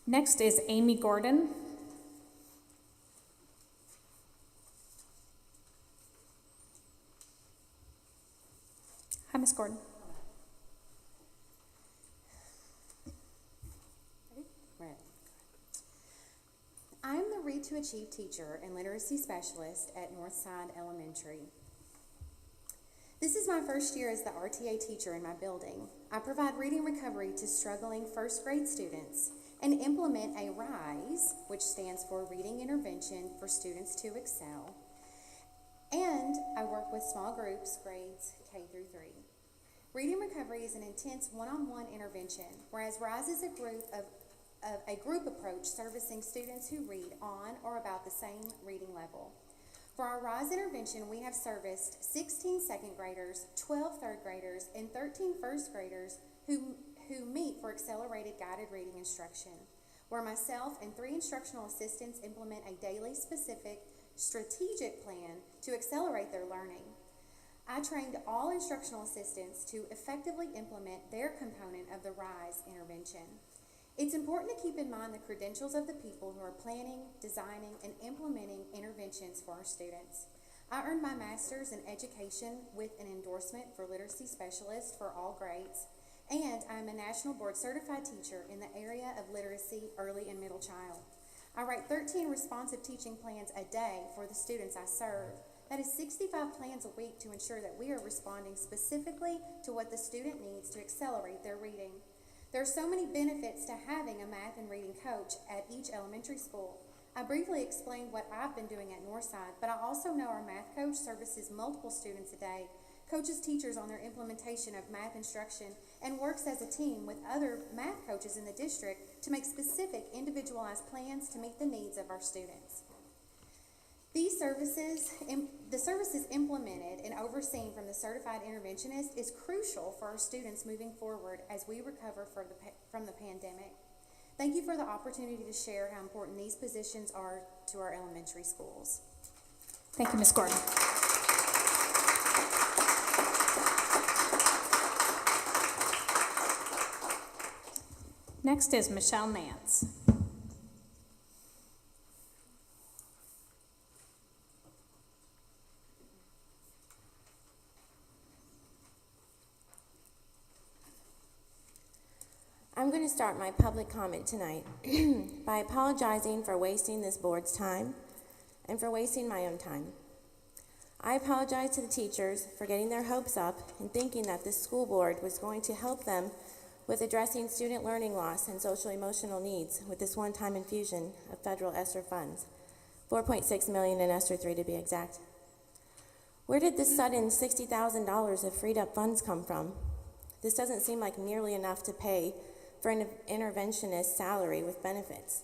Next is Amy Gordon. Hi, Ms. Gordon. Right. I'm the Read to Achieve teacher and literacy specialist at Northside Elementary. This is my first year as the RTA teacher in my building. I provide reading recovery to struggling first grade students and implement a RISE, which stands for Reading Intervention for Students to Excel. And I work with small groups, grades K through 3. Reading recovery is an intense one-on-one intervention, whereas RISE is a group approach servicing students who read on or about the same reading level. For our RISE intervention, we have serviced 16 second graders, 12 third graders, and 13 first graders who meet for accelerated guided reading instruction, where myself and 3 instructional assistants implement a daily specific strategic plan to accelerate their learning. I trained all instructional assistants to effectively implement their component of the RISE intervention. It's important to keep in mind the credentials of the people who are planning, designing, and implementing interventions for our students. I earned my master's in education with an endorsement for literacy specialist for all grades, and I'm a national board certified teacher in the area of literacy, early and middle child. I write 13 responsive teaching plans a day for the students I serve. That is 65 plans a week to ensure that we are responding specifically to what the student needs to accelerate their reading. There are so many benefits to having a math and reading coach at each elementary school. I briefly explained what I've been doing at Northside, but I also know our math coach services multiple students a day, coaches teachers on their implementation of math instruction, and works as a team with other math coaches in the district to make specific individualized plans to meet the needs of our students. The services implemented and overseen from the certified interventionist is crucial for our students moving forward as we recover from the pandemic. Thank you for the opportunity to share how important these positions are to our elementary schools. Thank you, Ms. Gordon. Next is Michelle Nance. I'm going to start my public comment tonight by apologizing for wasting this board's time and for wasting my own time. I apologize to the teachers for getting their hopes up and thinking that this school board was going to help them with addressing student learning loss and social emotional needs with this one-time infusion of federal ESSER funds, $4.6 million in ESSER 3 to be exact. Where did this sudden $60,000 of freed up funds come from? This doesn't seem like nearly enough to pay for an interventionist's salary with benefits.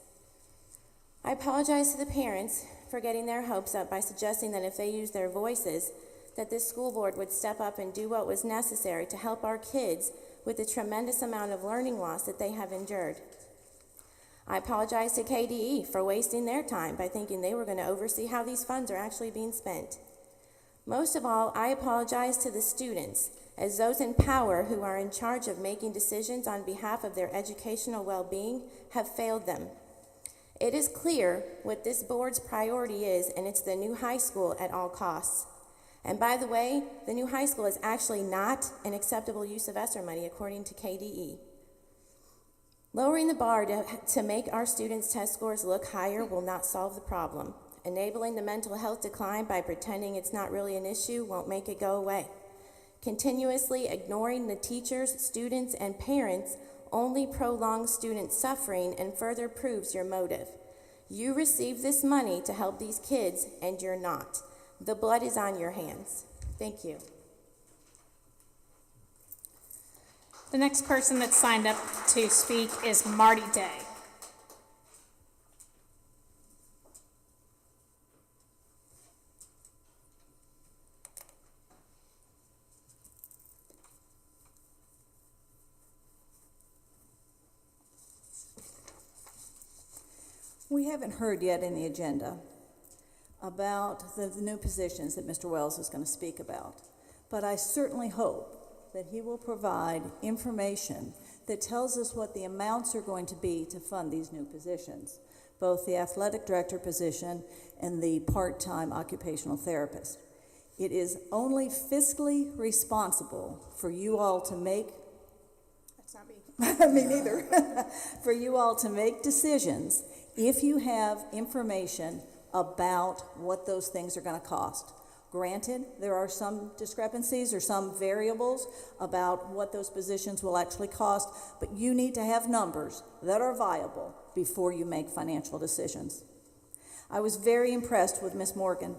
I apologize to the parents for getting their hopes up by suggesting that if they use their voices, that this school board would step up and do what was necessary to help our kids with the tremendous amount of learning loss that they have endured. I apologize to KDE for wasting their time by thinking they were going to oversee how these funds are actually being spent. Most of all, I apologize to the students, as those in power who are in charge of making decisions on behalf of their educational well-being have failed them. It is clear what this board's priority is, and it's the new high school at all costs. And by the way, the new high school is actually not an acceptable use of ESSER money, according to KDE. Lowering the bar to make our students' test scores look higher will not solve the problem. Enabling the mental health decline by pretending it's not really an issue won't make it go away. Continuously ignoring the teachers, students, and parents only prolongs student suffering and further proves your motive. You received this money to help these kids, and you're not. The blood is on your hands. Thank you. The next person that's signed up to speak is Marty Day. We haven't heard yet in the agenda about the new positions that Mr. Wells is going to speak about, but I certainly hope that he will provide information that tells us what the amounts are going to be to fund these new positions, both the athletic director position and the part-time occupational therapist. It is only fiscally responsible for you all to make That's not me. me neither. For you all to make decisions if you have information about what those things are going to cost. Granted, there are some discrepancies or some variables about what those positions will actually cost, but you need to have numbers that are viable before you make financial decisions. I was very impressed with Ms. Morgan.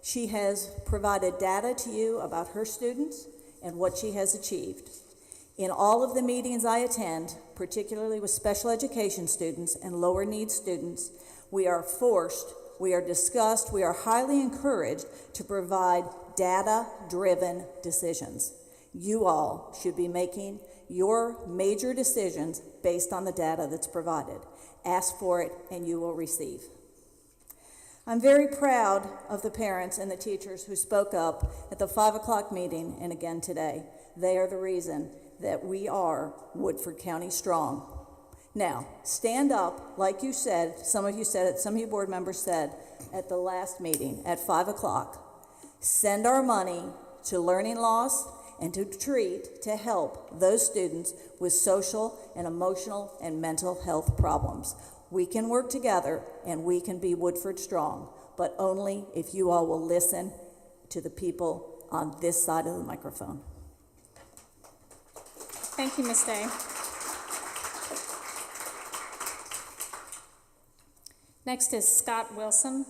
She has provided data to you about her students and what she has achieved. In all of the meetings I attend, particularly with special education students and lower needs students, we are forced, we are discussed, we are highly encouraged to provide data-driven decisions. You all should be making your major decisions based on the data that's provided. Ask for it and you will receive. I'm very proud of the parents and the teachers who spoke up at the 5 o'clock meeting and again today. They are the reason that we are Woodford County strong. Now, stand up, like you said, some of you said it, some of you board members said at the last meeting at 5 o'clock. Send our money to learning loss and to treat, to help those students with social and emotional and mental health problems. We can work together and we can be Woodford strong, but only if you all will listen to the people on this side of the microphone. Thank you, Ms. Day. Next is Scott Wilson.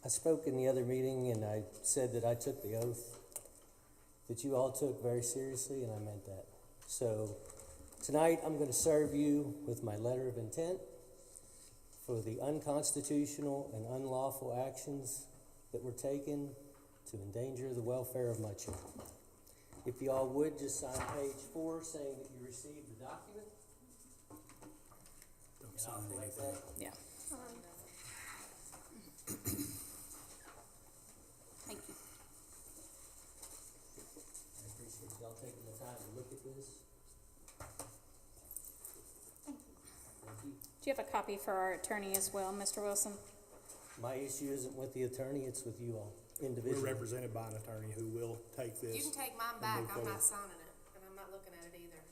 I spoke in the other meeting and I said that I took the oath that you all took very seriously, and I meant that. So tonight I'm going to serve you with my letter of intent for the unconstitutional and unlawful actions that were taken to endanger the welfare of my children. If you all would just sign page 4 saying that you received the document. Don't sign anything. Yeah. Thank you. I appreciate y'all taking the time to look at this. Thank you. Do you have a copy for our attorney as well, Mr. Wilson? My issue isn't with the attorney, it's with you all individually. We're represented by an attorney who will take this. You can take mine and back, move I'm forward. not signing it, and I'm not looking at it either.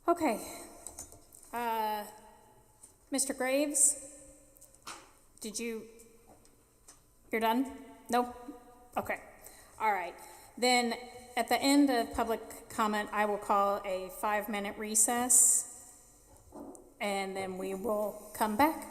Okay. Mr. Graves, you're done? No? Okay. All right. Then at the end of public comment, I will call a 5-minute recess, and then we will come back.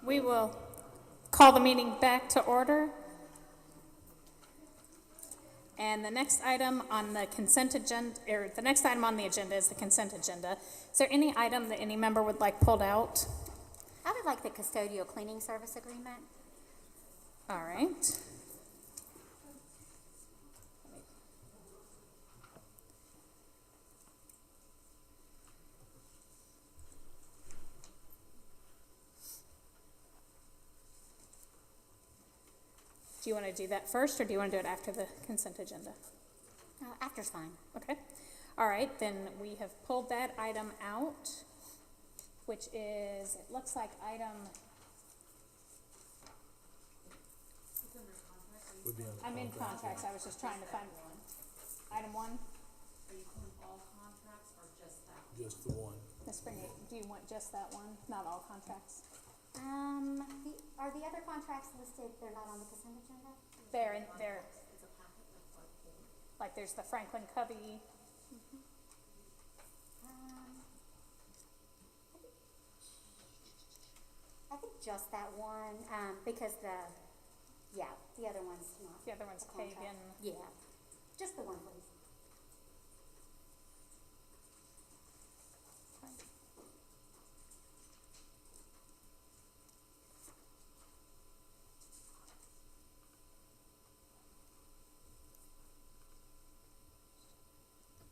We will call the meeting back to order. And the next item on the consent agenda, or the next item on the agenda is the consent agenda. Is there any item that any member would like pulled out? I would like the custodial cleaning service agreement. All right. Do you want to do that first, or do you want to do it after the consent agenda? After's fine. Okay. All right, then we have pulled that item out, which is, it looks like item, I'm in contracts, I was just trying to find one. Item 1? Are you doing all contracts or just that? Just the one. Ms. Springate, do you want just that one, not all contracts? Are the other contracts listed, they're not on the consent agenda? They're, It's a packet with like 4. like there's the Franklin Covey. I think just that one, because the other one's not. The other one's a contract. Kagan. Yeah, just the one, please.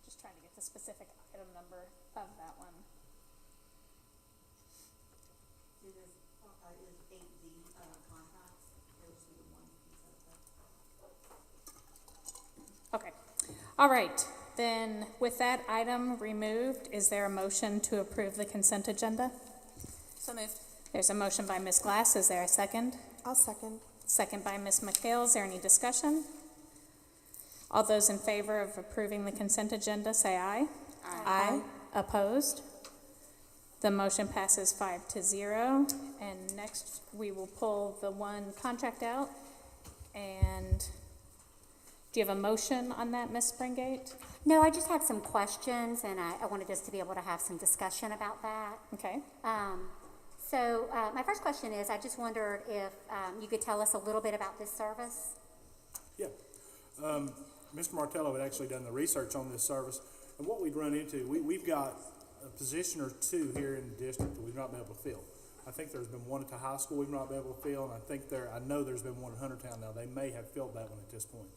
Just trying to get the specific item number of that one. Is 8D contracts? There's the one piece of that. Okay. All right. Then with that item removed, is there a motion to approve the consent agenda? So moved. There's a motion by Ms. Glass. Is there a second? I'll second. Second by Ms. McHale. Is there any discussion? All those in favor of approving the consent agenda, say aye. Aye. Opposed? The motion passes 5-0. And next, we will pull the one contract out. And do you have a motion on that, Ms. Springate? No, I just had some questions, and I wanted us to be able to have some discussion about that. Okay. So my first question is, I just wondered if you could tell us a little bit about this service. Yeah. Mr. Martello had actually done the research on this service, and what we'd run into, we've got a position or two here in the district that we've not been able to fill. I think there's been one at the high school we've not been able to fill, and I know there's been one in Huntertown now. They may have filled that one at this point.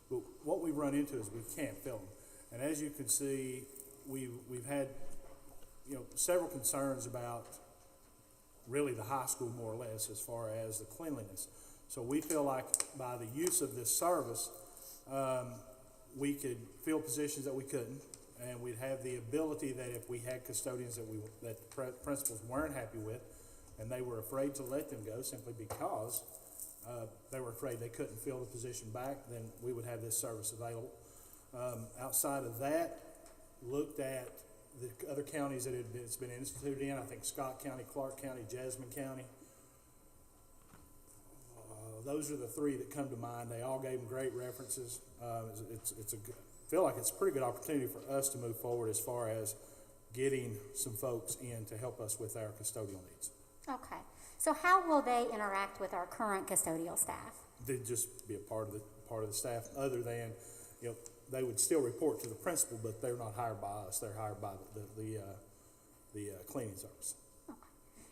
But what we've run into is we can't fill them. And as you can see, we've had, several concerns about really the high school more or less as far as the cleanliness. So we feel like by the use of this service, we could fill positions that we couldn't, and we'd have the ability that if we had custodians that the principals weren't happy with, and they were afraid to let them go simply because they were afraid they couldn't fill the position back, then we would have this service available. Outside of that, looked at the other counties that it's been instituted in. I think Scott County, Clark County, Jasmine County. Those are the three that come to mind. They all gave them great references. I feel like it's a pretty good opportunity for us to move forward as far as getting some folks in to help us with our custodial needs. Okay. So how will they interact with our current custodial staff? They'd just be a part of the staff, other than, they would still report to the principal, but they're not hired by us. They're hired by the cleaning service.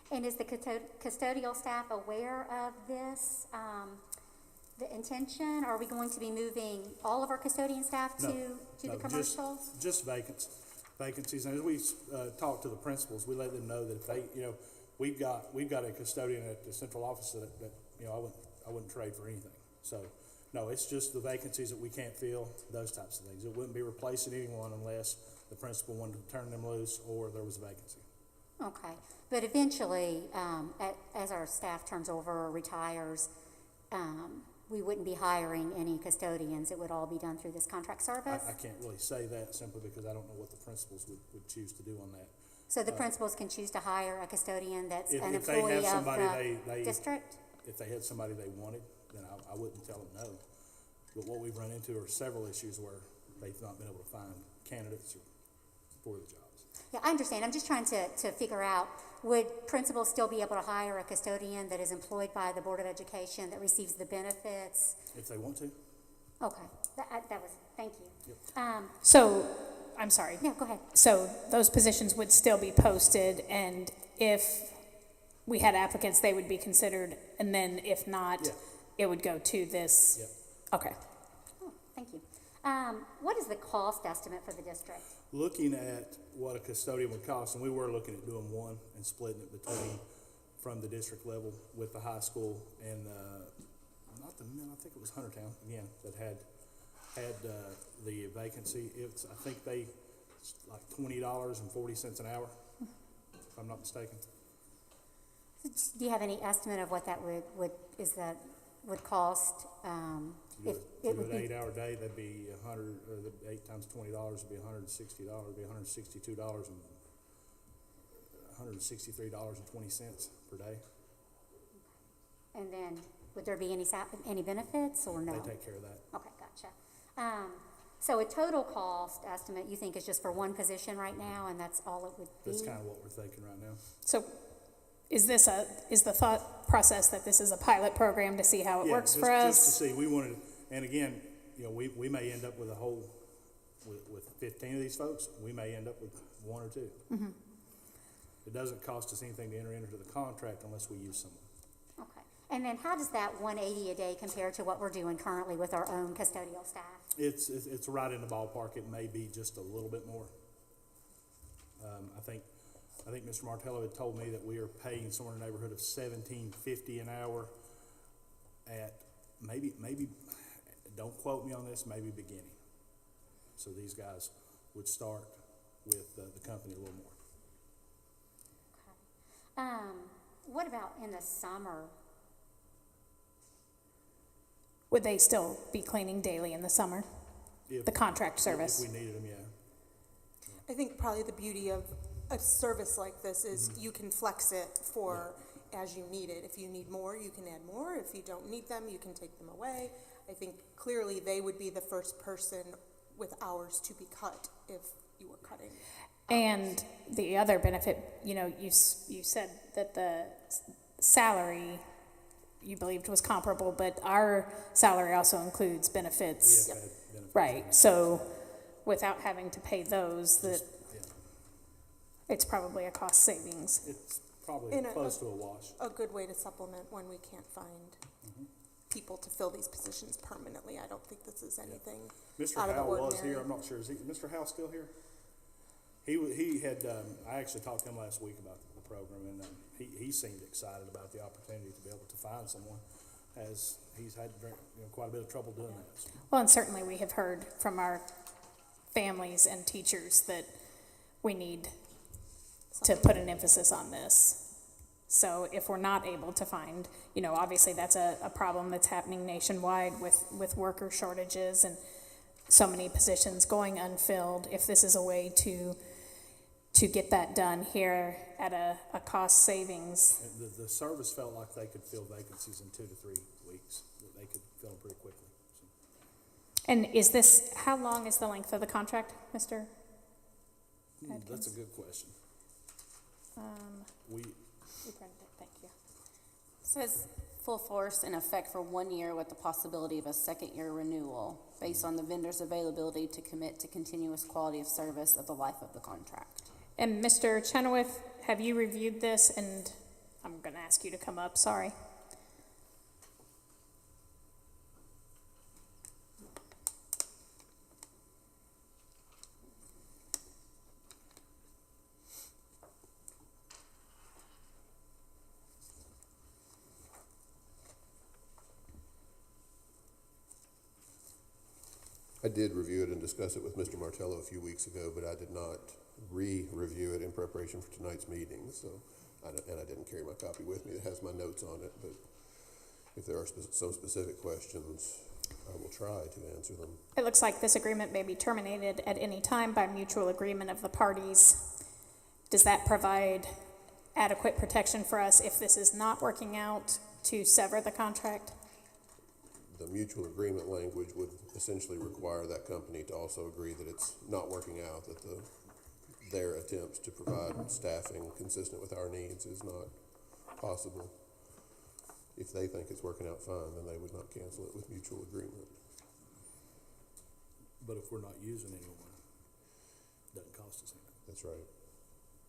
And is the custodial staff aware of this, the intention? Are we going to be moving all of our custodian staff to the commercial? Just vacancies. And as we talk to the principals, we let them know that if they, we've got a custodian at the central office that I wouldn't trade for anything. So, no, it's just the vacancies that we can't fill, those types of things. It wouldn't be replacing anyone unless the principal wanted to turn them loose or there was a vacancy. Okay, but eventually, as our staff turns over or retires, we wouldn't be hiring any custodians. It would all be done through this contract service? I can't really say that simply because I don't know what the principals would choose to do on that. So the principals can choose to hire a custodian that's an employee of the district? If they had somebody they wanted, then I wouldn't tell them no. But what we've run into are several issues where they've not been able to find candidates for the jobs. Yeah, I understand. I'm just trying to figure out would principals still be able to hire a custodian that is employed by the Board of Education that receives the benefits? If they want to. Okay, that was, thank you. So, I'm sorry. Yeah, go ahead. So those positions would still be posted, and if we had applicants, they would be considered, and then if not, Yeah. it would go to this? Yep. Okay. Oh, thank you. What is the cost estimate for the district? Looking at what a custodian would cost, and we were looking at doing one and splitting it between, from the district level with the high school and, not the middle, I think it was Huntertown, again, that had the vacancy. It's, I think it's like $20.40 an hour, if I'm not mistaken. Do you have any estimate of what that would cost? If it would an be 8-hour day, that'd be 8 times $20 would be $160, would be $162 and $163.20 per day. And then, would there be any benefits or no? They take care of that. Okay, gotcha. So a total cost estimate you think is just for one position right now, and that's all it would be? That's kind of what we're thinking right now. So is the thought process that this is a pilot program to see how it works for us? Just to see. We wanted, and again, we may end up with with 15 of these folks. We may end up with 1 or 2. Mm-hmm. It doesn't cost us anything to enter into the contract unless we use someone. Okay. And then how does that 180 a day compare to what we're doing currently with our own custodial staff? It's right in the ballpark. It may be just a little bit more. I think Mr. Martello had told me that we are paying somewhere in the neighborhood of $17.50 an hour at maybe, don't quote me on this, maybe beginning. So these guys would start with the company a little more. Okay. What about in the summer? Would they still be cleaning daily in the summer? The contract service? If we needed them, yeah. I think probably the beauty of a service like this is you can flex it for as you need it. If you need more, you can add more. If you don't need them, you can take them away. I think clearly they would be the first person with hours to be cut if you were cutting. And the other benefit, you said that the salary you believed was comparable, but our salary also includes benefits. Benefits. Right. So without having to pay those, it's probably a cost savings. It's probably close to a wash. A good way to supplement when we can't find people to fill these positions permanently. I don't think this is anything Mr. out of the Howe ordinary. was here. I'm not sure. Is Mr. Howe still here? He had. I actually talked to him last week about the program, and he seemed excited about the opportunity to be able to find someone, as he's had quite a bit of trouble doing that. So. Well, and certainly we have heard from our families and teachers that we need to put an emphasis on this. So if we're not able to find, obviously that's a problem that's happening nationwide with worker shortages and so many positions going unfilled. If this is a way to get that done here at a cost savings. The service felt like they could fill vacancies in 2 to 3 weeks. They could fill them pretty quickly. So. And how long is the length of the contract, Mr. Adkins? That's a good question. You printed it, thank you. It says full force in effect for 1 year with the possibility of a second-year renewal based on the vendor's availability to commit to continuous quality of service of the life of the contract. And Mr. Chenoweth, have you reviewed this? And I'm going to ask you to come up, sorry. I did review it and discuss it with Mr. Martello a few weeks ago, but I did not re-review it in preparation for tonight's meeting. So, and I didn't carry my copy with me that has my notes on it. But if there are some specific questions, I will try to answer them. It looks like this agreement may be terminated at any time by mutual agreement of the parties. Does that provide adequate protection for us if this is not working out to sever the contract? The mutual agreement language would essentially require that company to also agree that it's not working out, that their attempts to provide staffing consistent with our needs is not possible. If they think it's working out fine, then they would not cancel it with mutual agreement. But if we're not using anyone, it doesn't cost us anything. That's right.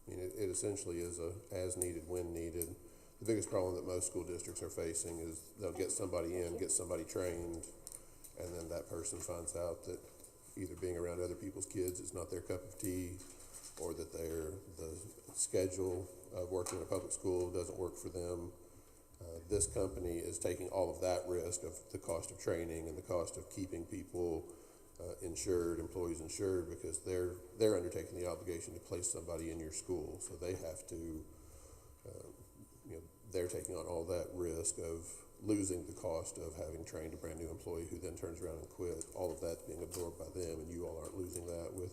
I mean, it essentially is a as needed, when needed. The biggest problem that most school districts are facing is they'll get somebody in, get somebody trained, and then that person finds out that either being around other people's kids is not their cup of tea, or that the schedule of working in a public school doesn't work for them. This company is taking all of that risk of the cost of training and the cost of keeping people insured, employees insured, because they're undertaking the obligation to place somebody in your school. So they have to, they're taking on all that risk of losing the cost of having trained a brand new employee who then turns around and quit. All of that being absorbed by them, and you all aren't losing that with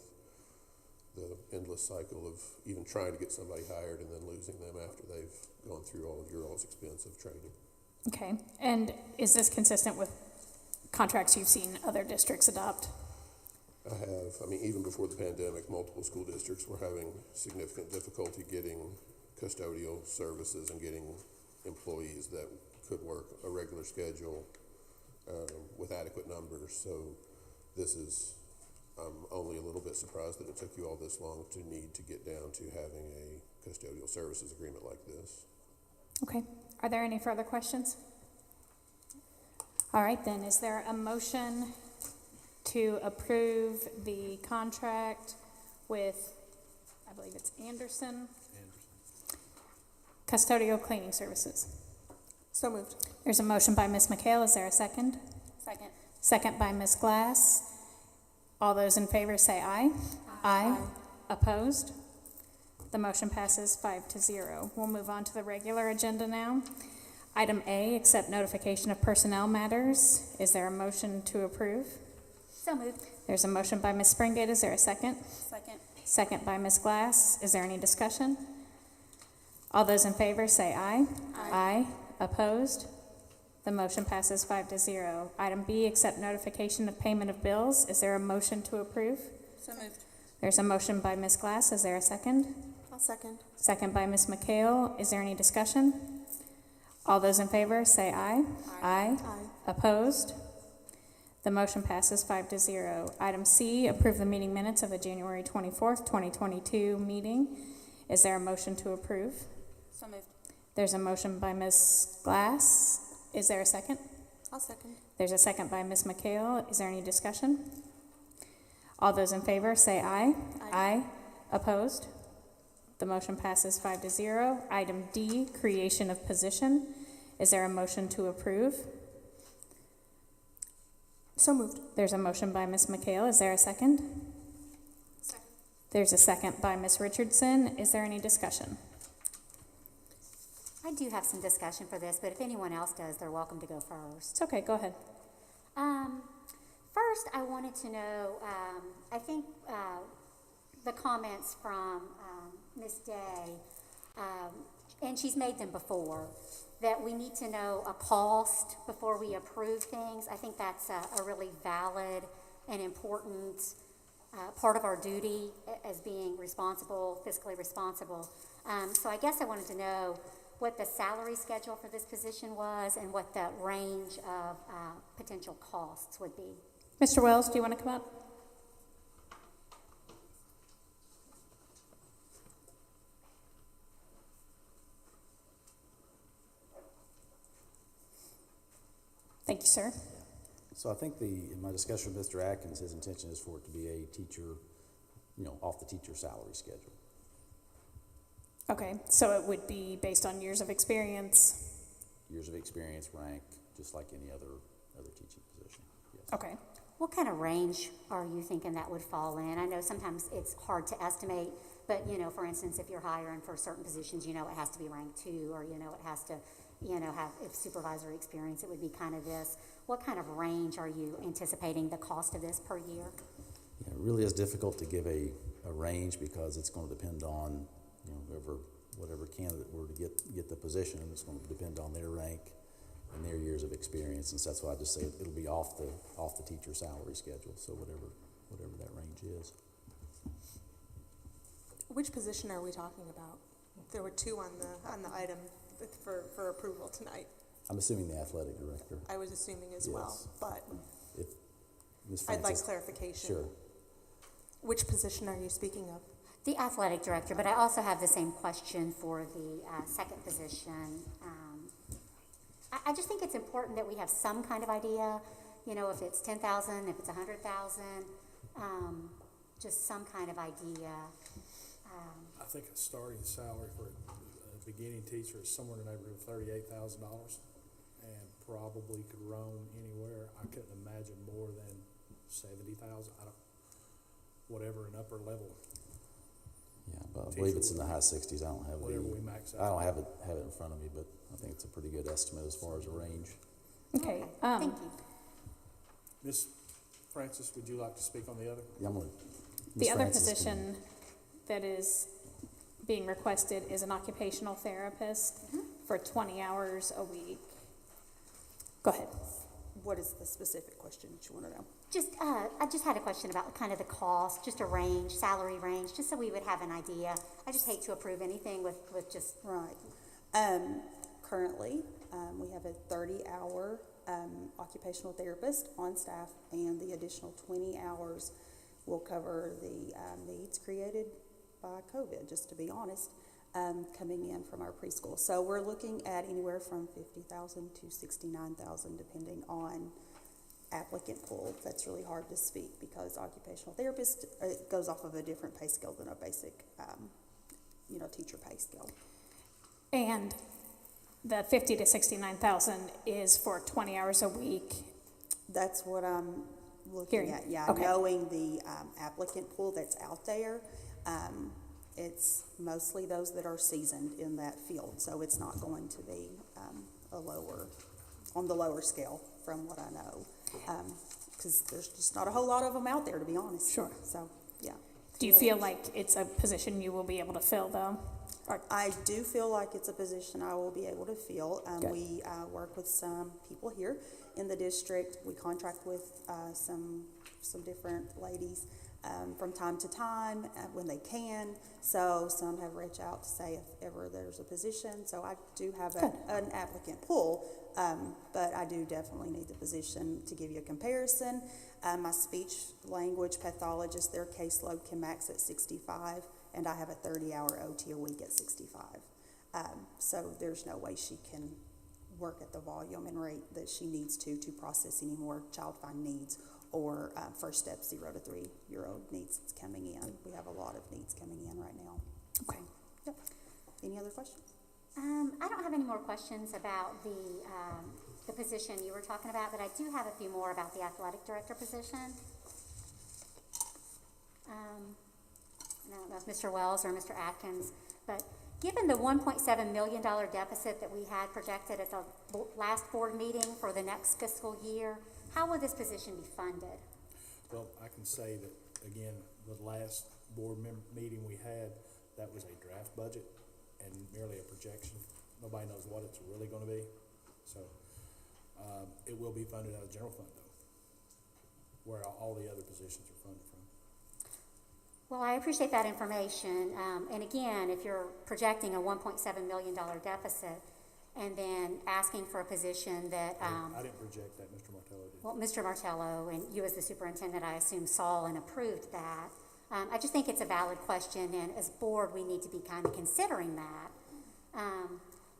the endless cycle of even trying to get somebody hired and then losing them after they've gone through all of your all's expensive training. Okay, and is this consistent with contracts you've seen other districts adopt? I have. I mean, even before the pandemic, multiple school districts were having significant difficulty getting custodial services and getting employees that could work a regular schedule with adequate numbers. So I'm only a little bit surprised that it took you all this long to need to get down to having a custodial services agreement like this. Okay, are there any further questions? All right then, is there a motion to approve the contract with, I believe it's Anderson Custodial Cleaning Services? So moved. There's a motion by Ms. McHale. Is there a second? Second. Second by Ms. Glass. All those in favor say aye. Aye. Opposed? The motion passes 5-0. We'll move on to the regular agenda now. Item A, accept notification of personnel matters. Is there a motion to approve? So moved. There's a motion by Ms. Springate. Is there a second? Second. Second by Ms. Glass. Is there any discussion? All those in favor say aye. Aye. Opposed? The motion passes 5-0. Item B, accept notification of payment of bills. Is there a motion to approve? So moved. There's a motion by Ms. Glass. Is there a second? I'll second. Second by Ms. McHale. Is there any discussion? All those in favor say aye. Aye. Opposed? The motion passes 5-0. Item C, approve the meeting minutes of the January 24th, 2022 meeting. Is there a motion to approve? So moved. There's a motion by Ms. Glass. Is there a second? I'll second. There's a second by Ms. McHale. Is there any discussion? All those in favor say aye. Aye. Opposed? The motion passes 5-0. Item D, creation of position. Is there a motion to approve? So moved. There's a motion by Ms. McHale. Is there a second? Second. There's a second by Ms. Richardson. Is there any discussion? I do have some discussion for this, but if anyone else does, they're welcome to go first. It's okay, go ahead. First, I wanted to know, I think the comments from Ms. Day, and she's made them before, that we need to know a cost before we approve things. I think that's a really valid and important part of our duty as being responsible, fiscally responsible. So I guess I wanted to know what the salary schedule for this position was and what the range of potential costs would be. Mr. Wells, do you want to come up? Thank you, sir. So I think in my discussion with Mr. Atkins, his intention is for it to be a teacher, off the teacher salary schedule. Okay, so it would be based on years of experience? Years of experience, rank, just like any other teaching position. Yes. Okay. What kind of range are you thinking that would fall in? I know sometimes it's hard to estimate, but, for instance, if you're hiring for certain positions, it has to be ranked 2, or, it has to, have, if supervisory experience, it would be kind of this. What kind of range are you anticipating the cost of this per year? Yeah, it really is difficult to give a range because it's going to depend on, whatever candidate were to get the position, and it's going to depend on their rank and their years of experience, and so that's why I just say it'll be off the teacher salary schedule. So whatever that range is. Which position are we talking about? There were two on the item for approval tonight. I'm assuming the athletic director. I was assuming as Yes. well, but If Ms. I'd like Francis- clarification. Sure. Which position are you speaking of? The athletic director, but I also have the same question for the second position. I just think it's important that we have some kind of idea, if it's 10,000, if it's 100,000, just some kind of idea. I think a starting salary for a beginning teacher is somewhere in the neighborhood of $38,000 and probably could roam anywhere. I couldn't imagine more than 70,000. Whatever an upper level. Yeah, but I believe it's in the high 60s. I don't have Whatever we max out. I don't have it in front of me, but I think it's a pretty good estimate as far as a range. Okay, Thank you. Ms. Francis, would you like to speak on the other? Yeah, I'm gonna. the Ms. other Francis can- position that is being requested is an occupational therapist for 20 hours a week. Go ahead. What is the specific question that you want to know? I just had a question about kind of the cost, just a range, salary range, just so we would have an idea. I just hate to approve anything with just. Right. Currently, we have a 30-hour occupational therapist on staff, and the additional 20 hours will cover the needs created by COVID, just to be honest, coming in from our preschool. So we're looking at anywhere from $50,000 to $69,000, depending on applicant pool. That's really hard to speak because occupational therapist goes off of a different pay scale than a basic, teacher pay scale. And the 50 to 69,000 is for 20 hours a week. That's what I'm looking at. Yeah, Okay. knowing the applicant pool that's out there, it's mostly those that are seasoned in that field. So it's not going to be on the lower scale from what I know. Because there's just not a whole lot of them out there, to be honest. Sure. So, yeah. Do you feel like it's a position you will be able to fill, though? I do feel like it's a position I will be able to fill. We work with some people here in the district. We contract with some different ladies from time to time when they can. So some have reached out to say if ever there's a position. So I do have an applicant pool, but I do definitely need the position. To give you a comparison, my speech language pathologist, their caseload can max at 65, and I have a 30-hour OT a week at 65. So there's no way she can work at the volume and rate that she needs to process any more child find needs or first step 0 to 3-year-old needs coming in. We have a lot of needs coming in right now. Okay. So, yep. Any other questions? I don't have any more questions about the position you were talking about, but I do have a few more about the athletic director position. I don't know if Mr. Wells or Mr. Atkins, but given the $1.7 million deficit that we had projected at the last board meeting for the next fiscal year, how will this position be funded? Well, I can say that, again, the last board meeting we had, that was a draft budget and merely a projection. Nobody knows what it's really going to be. So it will be funded out of general fund, though, where all the other positions are funded from. Well, I appreciate that information. And again, if you're projecting a $1.7 million deficit and then asking for a position that... I didn't project that, Mr. Martello did. Well, Mr. Martello and you as the superintendent, I assume, saw and approved that. I just think it's a valid question, and as board, we need to be kind of considering that.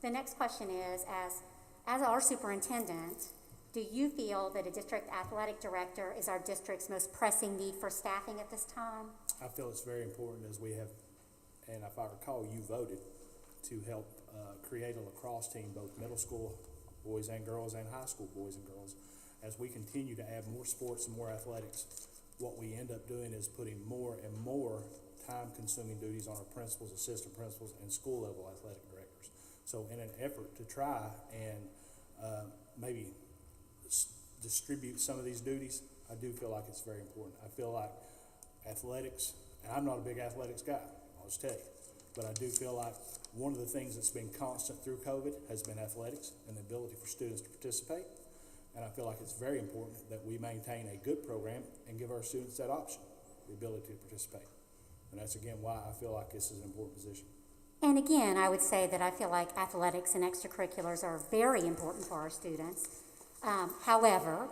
The next question is, as our superintendent, do you feel that a district athletic director is our district's most pressing need for staffing at this time? I feel it's very important, as we have, and if I recall, you voted to help create a lacrosse team, both middle school boys and girls and high school boys and girls. As we continue to add more sports and more athletics, what we end up doing is putting more and more time-consuming duties on our principals, assistant principals, and school-level athletic directors. So in an effort to try and maybe distribute some of these duties, I do feel like it's very important. I feel like athletics, and I'm not a big athletics guy, I'll just tell you, but I do feel like one of the things that's been constant through COVID has been athletics and the ability for students to participate. And I feel like it's very important that we maintain a good program and give our students that option, the ability to participate. And that's again why I feel like this is an important position. And again, I would say that I feel like athletics and extracurriculars are very important for our students. However,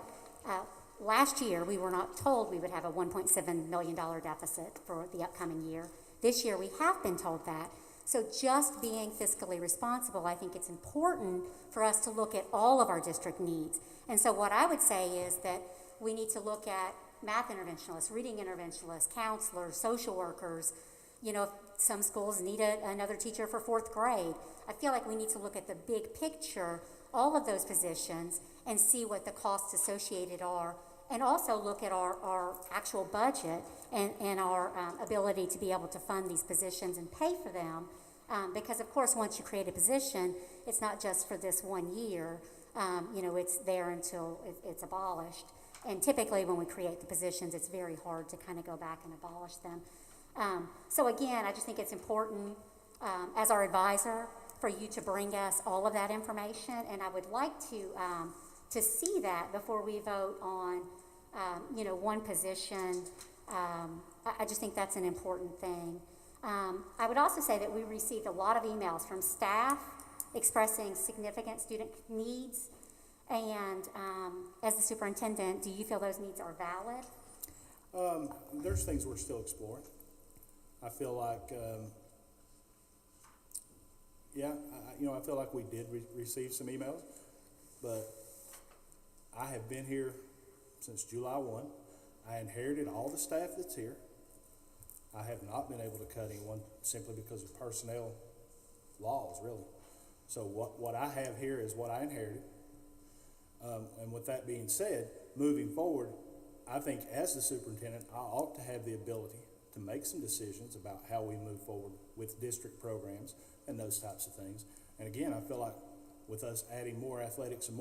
last year we were not told we would have a $1.7 million deficit for the upcoming year. This year we have been told that. So just being fiscally responsible, I think it's important for us to look at all of our district needs. And so what I would say is that we need to look at math interventionists, reading interventionists, counselors, social workers. You know, if some schools need another teacher for 4th grade. I feel like we need to look at the big picture, all of those positions, and see what the costs associated are, and also look at our actual budget and our ability to be able to fund these positions and pay for them. Because of course, once you create a position, it's not just for this 1 year. You know, it's there until it's abolished. And typically when we create the positions, it's very hard to kind of go back and abolish them. So again, I just think it's important as our advisor for you to bring us all of that information, and I would like to see that before we vote on, you know, one position. I just think that's an important thing. I would also say that we received a lot of emails from staff expressing significant student needs, and as the superintendent, do you feel those needs are valid? There's things we're still exploring. I feel like, I feel like we did receive some emails, but I have been here since July 1. I inherited all the staff that's here. I have not been able to cut anyone simply because of personnel laws, really. So what I have here is what I inherited. And with that being said, moving forward, I think as the superintendent, I ought to have the ability to make some decisions about how we move forward with district programs and those types of things. And again, I feel like with us adding more athletics,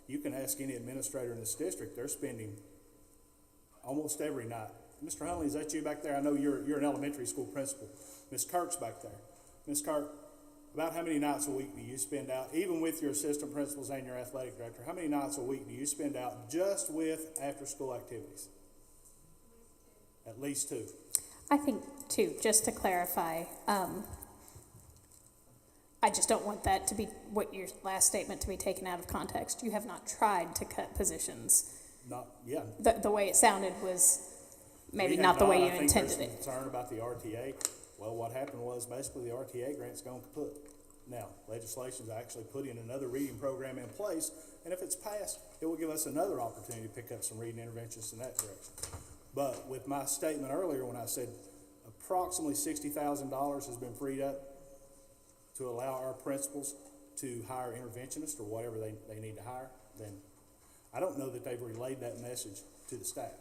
you can ask any administrator in this district, they're spending almost every night. Mr. Hunley, is that you back there? I know you're an elementary school principal. Ms. Kirk's back there. Ms. Kirk, about how many nights a week do you spend out, even with your assistant principals and your athletic director, how many nights a week do you spend out just with after-school activities? At least 2. I think 2, just to clarify. I just don't want that to be, what your last statement to be taken out of context. You have not tried to cut positions. The way it sounded was maybe not the way you intended it. Concern about the RTA. Well, what happened was basically the RTA grant's gone kaput. Now, legislation's actually putting another reading program in place, and if it's passed, it will give us another opportunity to pick up some reading interventions in that direction. But with my statement earlier when I said approximately $60,000 has been freed up to allow our principals to hire interventionists or whatever they need to hire, then I don't know that they've relayed that message to the staff.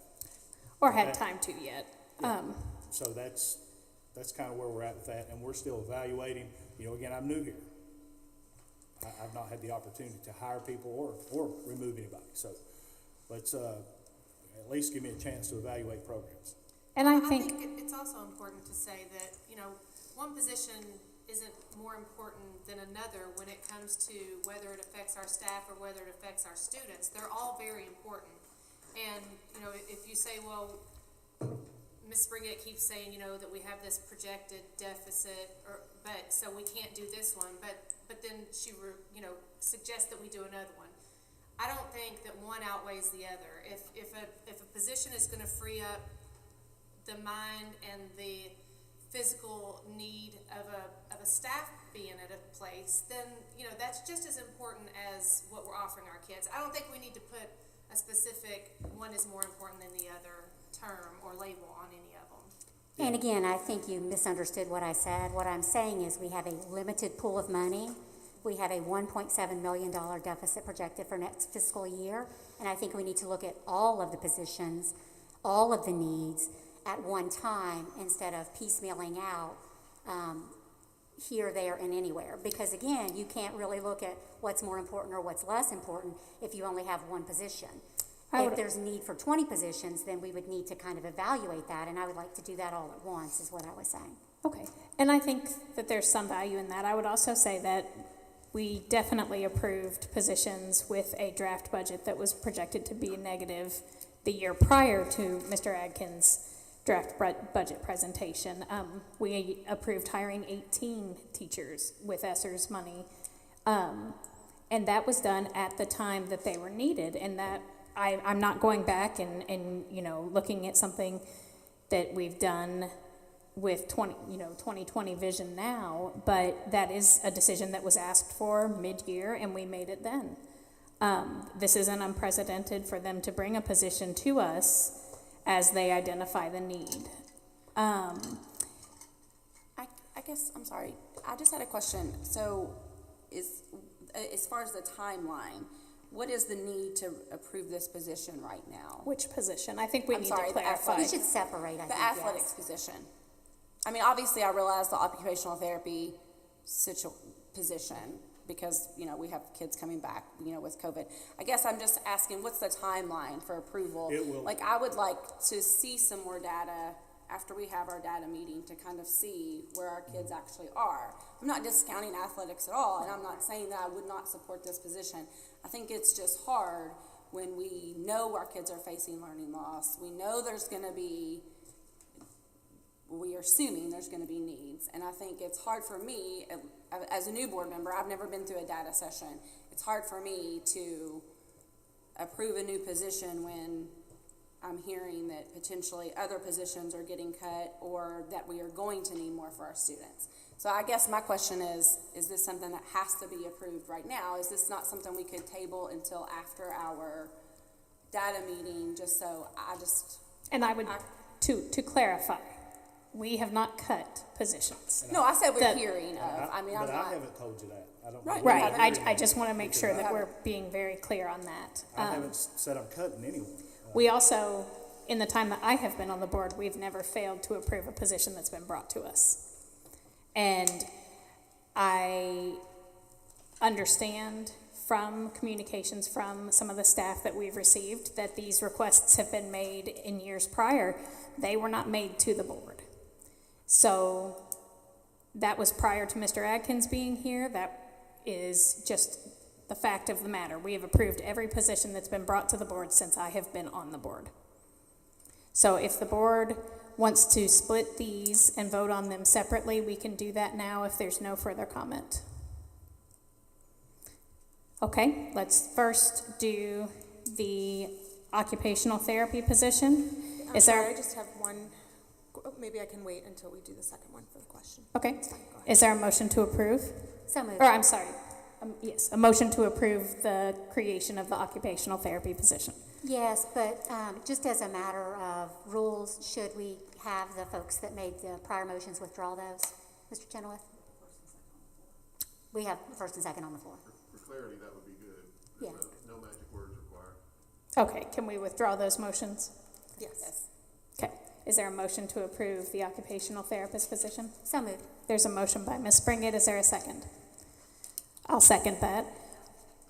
Or had time to yet. Yeah. So that's kind of where we're at with that, and we're still evaluating. You know, again, I'm new here. I've not had the opportunity to hire people or remove anybody. So let's at least give me a chance to evaluate programs. And I think it's also important to say that, you know, one position isn't more important than another when it comes to whether it affects our staff or whether it affects our students. They're all very important. And, you know, if you say, well, Ms. Brigette keeps saying, you know, that we have this projected deficit, but so we can't do this one, but then she, suggests that we do another one. I don't think that one outweighs the other. If a position is going to free up the mind and the physical need of a staff being at a place, then, you know, that's just as important as what we're offering our kids. I don't think we need to put a specific one is more important than the other term or label on any of them. And again, I think you misunderstood what I said. What I'm saying is we have a limited pool of money. We have a $1.7 million deficit projected for next fiscal year, and I think we need to look at all of the positions, all of the needs at one time instead of piecemealing out here, there, and anywhere. Because again, you can't really look at what's more important or what's less important if you only have one position. If there's need for 20 positions, then we would need to kind of evaluate that, and I would like to do that all at once, is what I was saying. Okay, and I think that there's some value in that. I would also say that we definitely approved positions with a draft budget that was projected to be negative the year prior to Mr. Adkins draft budget presentation. We approved hiring 18 teachers with ESSER's money. And that was done at the time that they were needed. And that I'm not going back and looking at something that we've done with 2020 vision now, but that is a decision that was asked for mid-year, and we made it then. This isn't unprecedented for them to bring a position to us as they identify the need. I guess, I'm sorry, I just had a question. So as far as the timeline, what is the need to approve this position right now? Which position? I think we need to clarify. We should separate, I think, the athletics position. I mean, obviously, I realize the occupational therapy position because, we have kids coming back, with COVID. I guess I'm just asking, what's the timeline for approval? I would like to see some more data after we have our data meeting to kind of see where our kids actually are. I'm not discounting athletics at all, and I'm not saying that I would not support this position. I think it's just hard when we know our kids are facing learning loss. We know we are assuming there's going to be needs. And I think it's hard for me, as a new board member, I've never been through a data session. It's hard for me to approve a new position when I'm hearing that potentially other positions are getting cut or that we are going to need more for our students. So I guess my question is this something that has to be approved right now? Is this not something we could table until after our data meeting, just so And I would, to clarify, we have not cut positions. No, I said we're hearing of. I haven't told you that. I don't. Right, I just want to make sure that we're being very clear on that. I haven't said I'm cutting anyone. We also, in the time that I have been on the board, we've never failed to approve a position that's been brought to us. And I understand from communications from some of the staff that we've received that these requests have been made in years prior. They were not made to the board. So that was prior to Mr. Adkins being here. That is just the fact of the matter. We have approved every position that's been brought to the board since I have been on the board. So if the board wants to split these and vote on them separately, we can do that now if there's no further comment. Okay, let's first do the occupational therapy position. I just have one. Maybe I can wait until we do the second one for the question. Okay. Is there a motion to approve? So moved. Or I'm sorry. Yes, a motion to approve the creation of the occupational therapy position. Yes, but just as a matter of rules, should we have the folks that made the prior motions withdraw those? Mr. Chenoweth? We have first and second on the floor. For clarity, that would be good. Yeah. No magic words required. Okay, can we withdraw those motions? Yes. Okay. Is there a motion to approve the occupational therapist position? So moved. There's a motion by Ms. Springett. Is there a second? I'll second that.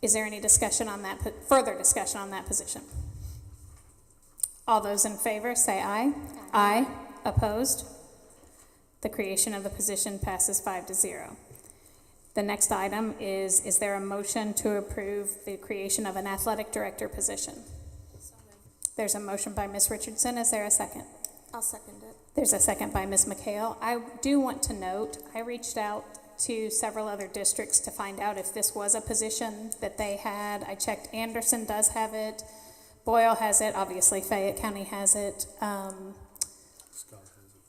Is there any discussion on that, further discussion on that position? All those in favor say aye. Aye. Opposed? The creation of the position passes 5-0. The next item is there a motion to approve the creation of an athletic director position? There's a motion by Ms. Richardson. Is there a second? I'll second it. There's a second by Ms. McHale. I do want to note, I reached out to several other districts to find out if this was a position that they had. I checked, Anderson does have it, Boyle has it, obviously Fayette County has it,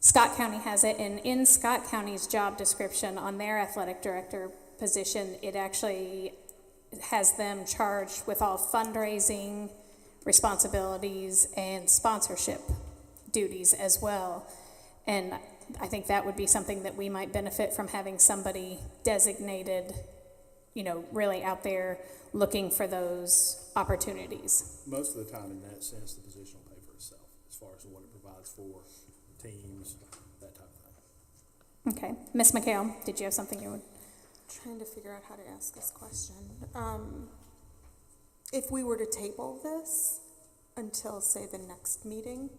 Scott County has it, and in Scott County's job description on their athletic director position, it actually has them charged with all fundraising responsibilities and sponsorship duties as well. And I think that would be something that we might benefit from, having somebody designated, really out there looking for those opportunities. Most of the time, in that sense, the position will pay for itself as far as what it provides for teams, that type of thing. Okay. Ms. McHale, did you have something you would? Trying to figure out how to ask this question. If we were to table this until, say, the next meeting,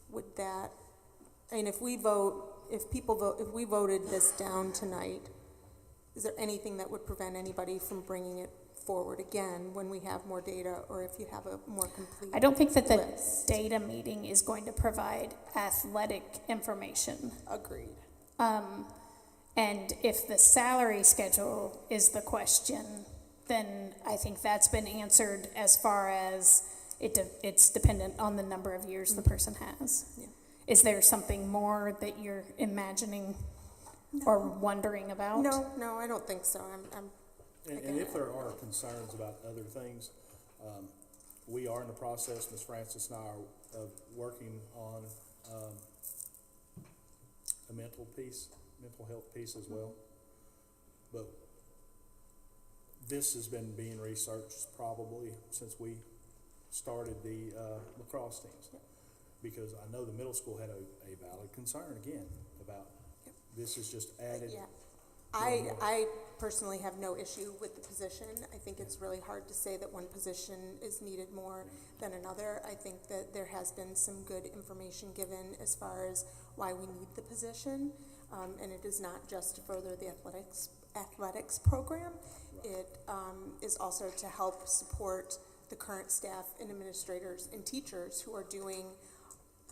would that, if we voted this down tonight, is there anything that would prevent anybody from bringing it forward again when we have more data, or if you have a more complete I don't think that the list. data meeting is going to provide athletic information. Agreed. And if the salary schedule is the question, then I think that's been answered as far as it's dependent on the number of years the person has. Yeah. Is there something more that you're imagining or wondering about? No, I don't think so. And if there are concerns about other things, we are in the process, Ms. Francis and I are of working on a mental health piece as well. But this has been being researched probably since we started the lacrosse teams. Because I know the middle school had a valid concern again about this is just added. Yeah. I personally have no issue with the position. I think it's really hard to say that one position is needed more than another. I think that there has been some good information given as far as why we need the position, and it is not just to further the athletics program. It is also to help support the current staff and administrators and teachers who are doing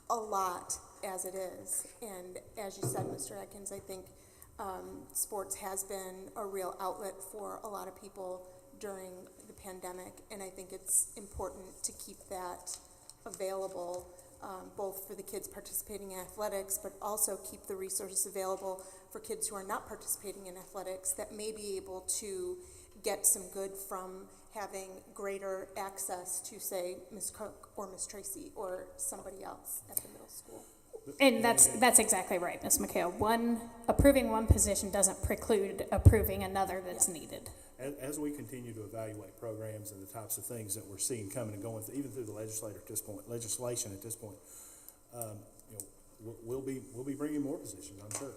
a lot as it is. And as you said, Mr. Atkins, I think sports has been a real outlet for a lot of people during the pandemic, and I think it's important to keep that available, both for the kids participating in athletics, but also keep the resources available for kids who are not participating in athletics that may be able to get some good from having greater access to, say, Ms. Cook or Ms. Tracy or somebody else at the middle school. And that's exactly right, Ms. McHale. Approving one position doesn't preclude approving another that's needed. As we continue to evaluate programs and the types of things that we're seeing coming and going, even through the legislation at this point, we'll be bringing more positions, I'm sure.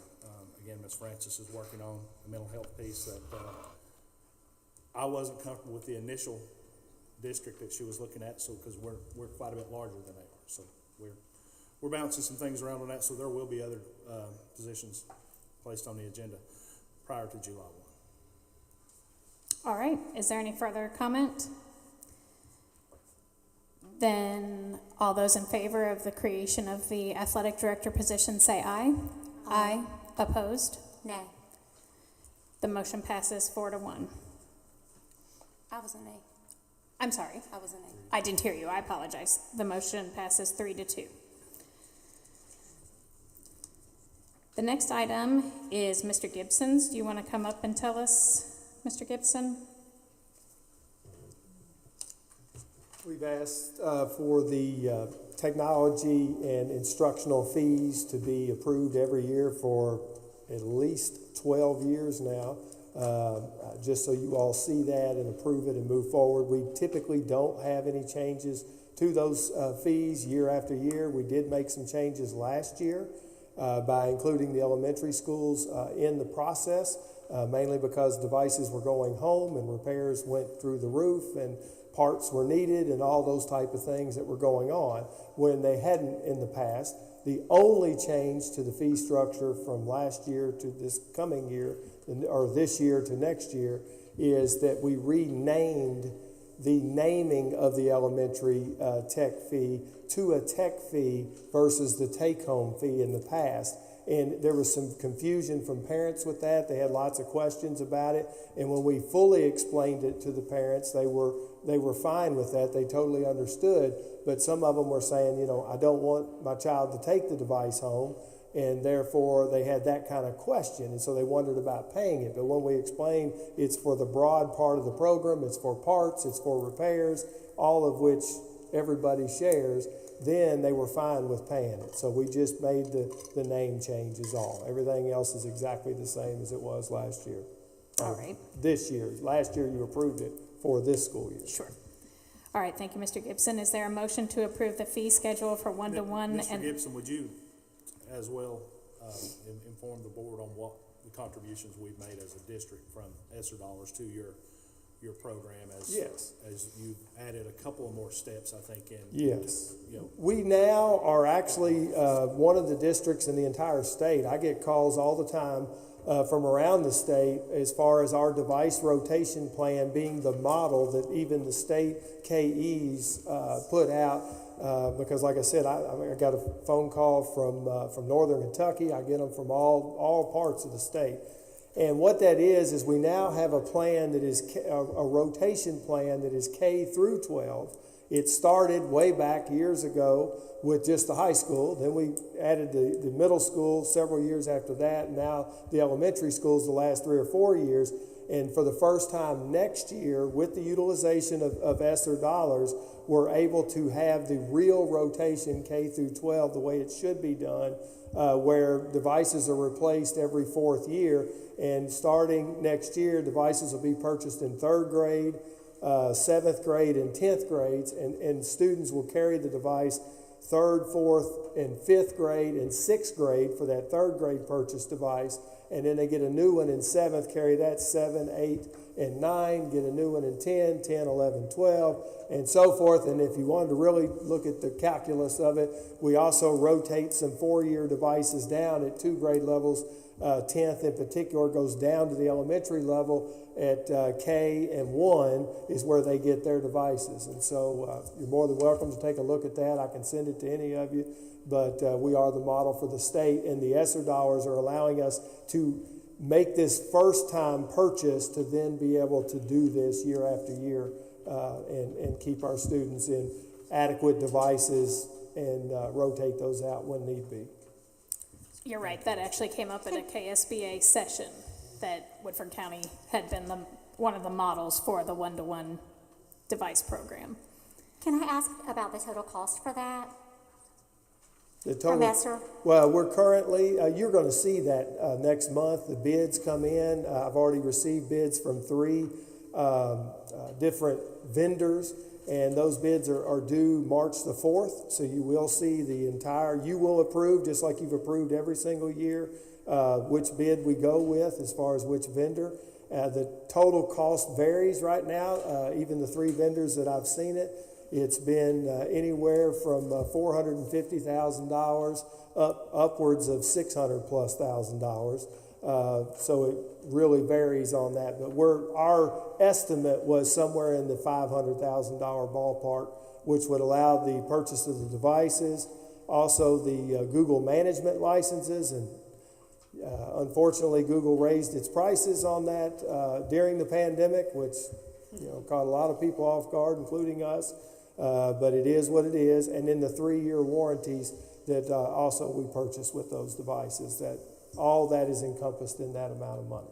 Again, Ms. Francis is working on a mental health piece that I wasn't comfortable with the initial district that she was looking at, so because we're quite a bit larger than they are, so we're bouncing some things around on that, so there will be other positions placed on the agenda prior to July 1. All right, is there any further comment? Then all those in favor of the creation of the athletic director position say aye. Aye. Opposed? Nay. The motion passes 4-1. I was a nay. I'm sorry. I was a nay. I didn't hear you. I apologize. The motion passes 3-2. The next item is Mr. Gibson's. Do you want to come up and tell us, Mr. Gibson? We've asked for the technology and instructional fees to be approved every year for at least 12 years now, just so you all see that and approve it and move forward. We typically don't have any changes to those fees year after year. We did make some changes last year by including the elementary schools in the process, mainly because devices were going home and repairs went through the roof and parts were needed and all those type of things that were going on when they hadn't in the past. The only change to the fee structure from last year to this coming year, or this year to next year, is that we renamed the naming of the elementary tech fee to a tech fee versus the take-home fee in the past. And there was some confusion from parents with that. They had lots of questions about it. And when we fully explained it to the parents, they were fine with that. They totally understood. But some of them were saying, I don't want my child to take the device home. And therefore, they had that kind of question. And so they wondered about paying it. But when we explained it's for the broad part of the program, it's for parts, it's for repairs, all of which everybody shares, then they were fine with paying it. So we just made the name change is all. Everything else is exactly the same as it was last year. All right. This year. Last year you approved it for this school year. Sure. All right, thank you, Mr. Gibson. Is there a motion to approve the fee schedule for 1-to-1? Mr. Gibson, would you as well inform the board on what the contributions we've made as a district from ESSER dollars to your program as you've added a couple of more steps, I think, in. Yes. We now are actually one of the districts in the entire state. I get calls all the time from around the state as far as our device rotation plan being the model that even the state KEs put out. Because like I said, I got a phone call from Northern Kentucky. I get them from all parts of the state. And what that is we now have a plan that is a rotation plan that is K through 12. It started way back years ago with just the high school. Then we added the middle school several years after that. And now the elementary schools the last 3 or 4 years. And for the first time next year, with the utilization of ESSER dollars, we're able to have the real rotation K through 12 the way it should be done, where devices are replaced every 4th year. And starting next year, devices will be purchased in 3rd grade, 7th grade, and 10th grades, and students will carry the device 3rd, 4th, and 5th grade and 6th grade for that 3rd grade purchase device. And then they get a new one in 7th, carry that 7, 8, and 9, get a new one in 10, 10, 11, 12, and so forth. And if you wanted to really look at the calculus of it, we also rotate some 4-year devices down at 2 grade levels. 10th in particular goes down to the elementary level at K and 1 is where they get their devices. And so you're more than welcome to take a look at that. I can send it to any of you. But we are the model for the state, and the ESSER dollars are allowing us to make this first-time purchase to then be able to do this year after year and keep our students in adequate devices and rotate those out when need be. You're right, that actually came up at a KSBA session, that Woodford County had been one of the models for the one-to-one device program. Can I ask about the total cost for that? The total, ESSER? well, we're currently, you're going to see that next month. The bids come in. I've already received bids from 3 different vendors, and those bids are due March the 4th. So you will see you will approve, just like you've approved every single year, which bid we go with as far as which vendor. The total cost varies right now, even the 3 vendors that I've seen it. It's been anywhere from $450,000 upwards of $600,000+. So it really varies on that. But our estimate was somewhere in the $500,000 ballpark, which would allow the purchase of the devices, also the Google management licenses. And unfortunately, Google raised its prices on that during the pandemic, which caught a lot of people off guard, including us. But it is what it is. And then the 3-year warranties that also we purchase with those devices, that all that is encompassed in that amount of money.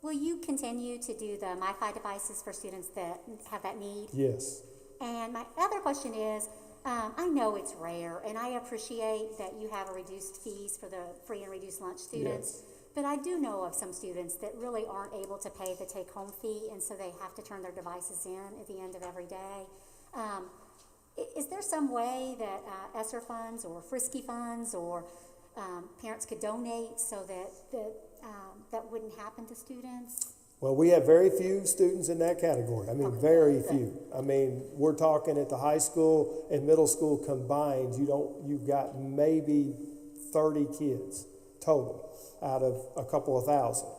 Will you continue to do the MiFi devices for students that have that need? Yes. And my other question is, I know it's rare, and I appreciate that you have a reduced fees for the free and reduced lunch students. Yes. But I do know of some students that really aren't able to pay the take-home fee, and so they have to turn their devices in at the end of every day. Is there some way that ESSER funds or Frisky funds or parents could donate so that wouldn't happen to students? Well, we have very few students in that category. I mean, very few. I mean, we're talking at the high school and middle school combined, you've got maybe 30 kids total out of a couple of thousand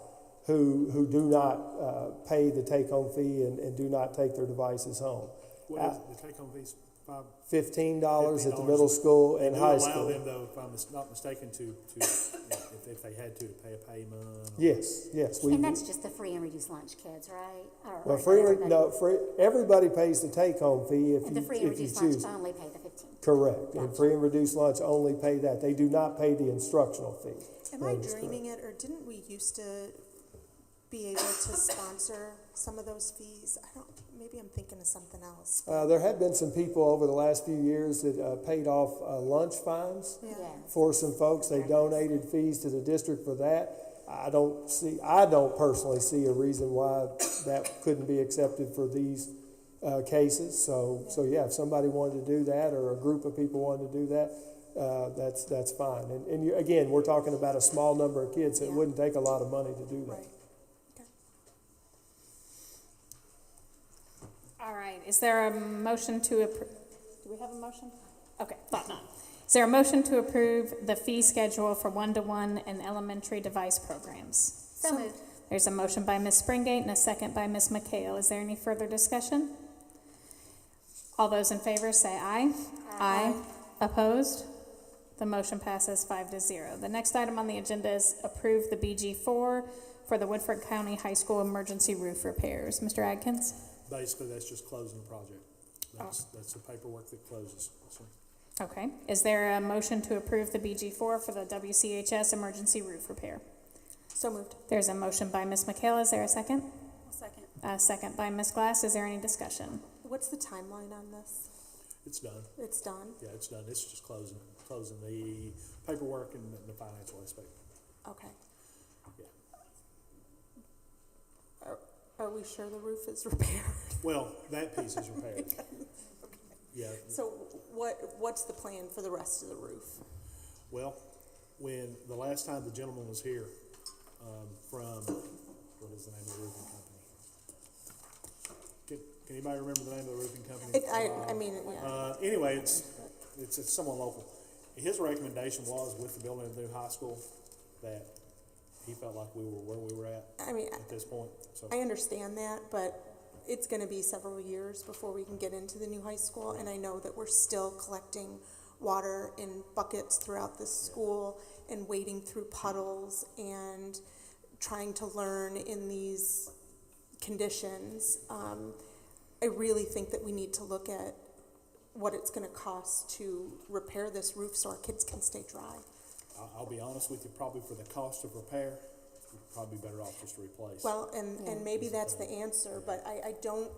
who do not pay the take-home fee and do not take their devices home. What is the take-home fees? $15 at the middle school and high school. They do allow them, though, if I'm not mistaken, to if they had to pay a payment. Yes. And that's just the free and reduced lunch kids, right? Everybody pays the take-home fee if the free and reduced lunch only pay the $15. Correct. And free and reduced lunch only pay that. They do not pay the instructional fee. Am I dreaming it, or didn't we used to be able to sponsor some of those fees? Maybe I'm thinking of something else. There have been some people over the last few years that paid off lunch fines for some folks. They donated fees to the district for that. I don't personally see a reason why that couldn't be accepted for these cases. So if somebody wanted to do that, or a group of people wanted to do that, that's fine. And again, we're talking about a small number of kids, so it wouldn't take a lot of money to do that. Right. All right, is there a motion to approve? Do we have a motion? Okay, thought not. Is there a motion to approve the fee schedule for one-to-one and elementary device programs? So moved. There's a motion by Ms. Springate and a second by Ms. McHale. Is there any further discussion? All those in favor say aye. Aye. Opposed? The motion passes 5-0. The next item on the agenda is approve the BG4 for the Woodford County High School emergency roof repairs. Mr. Adkins? Basically, that's just closing the project. That's the paperwork that closes. So, Okay. Is there a motion to approve the BG4 for the WCHS emergency roof repair? So moved. There's a motion by Ms. McHale. Is there a second? I'll second. A second by Ms. Glass. Is there any discussion? What's the timeline on this? it's done. It's done? Yeah, it's done. It's just closing the paperwork and the financial aspect. Okay. Yeah. Are we sure the roof is repaired? Well, that piece is repaired. Okay. Yeah. So what's the plan for the rest of the roof? Well, when the last time the gentleman was here, from, what is the name of the roofing company? Can anybody remember the name of the roofing company? Anyway, it's someone local. His recommendation was, with the building of the new high school, that he felt like we were where we were at this point. So I understand that, but it's going to be several years before we can get into the new high school, and I know that we're still collecting water in buckets throughout the school and wading through puddles and trying to learn in these conditions. I really think that we need to look at what it's going to cost to repair this roof so our kids can stay dry. I'll be honest with you, probably for the cost of repair, you'd probably be better off just to replace. Well, and maybe that's the answer, but I don't,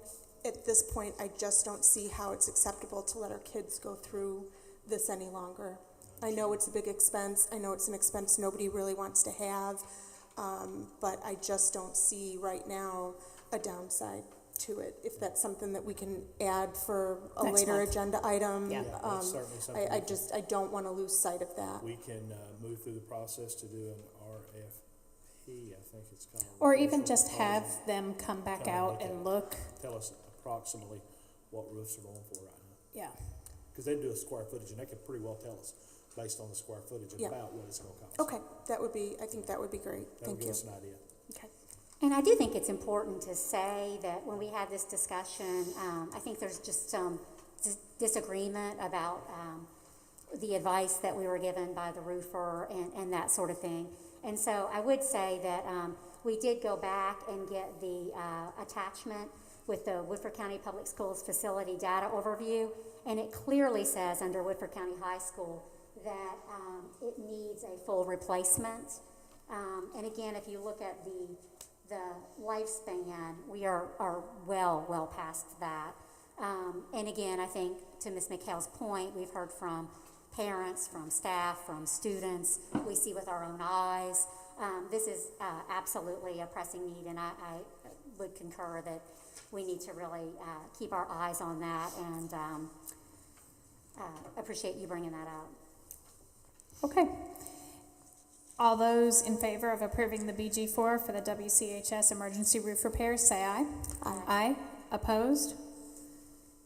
at this point, I just don't see how it's acceptable to let our kids go through this any longer. I know it's a big expense. I know it's an expense nobody really wants to have, but I just don't see right now a downside to it. If that's something that we can add for a Next later month. agenda item, Yeah. That's certainly something I don't want to lose sight of that. we can move through the process to do an RFP, I think it's called. Or even just have them come back out and look. Tell us approximately what roofs are going for right now. Yeah. Because they do a square footage, and they can pretty well tell us, based on the square footage, Yeah. about what it's going to cost. Okay, I think that would be great. That'll Thank give you. us an idea. Okay. And I do think it's important to say that when we had this discussion, I think there's just some disagreement about the advice that we were given by the roofer and that sort of thing. And so I would say that we did go back and get the attachment with the Woodford County Public Schools facility data overview, and it clearly says under Woodford County High School that it needs a full replacement. And again, if you look at the lifespan, we are well past that. And again, I think to Ms. McHale's point, we've heard from parents, from staff, from students. We see with our own eyes. This is absolutely a pressing need, and I would concur that we need to really keep our eyes on that, and appreciate you bringing that up. Okay. All those in favor of approving the BG4 for the WCHS emergency roof repairs, say aye. Aye. Aye. Opposed?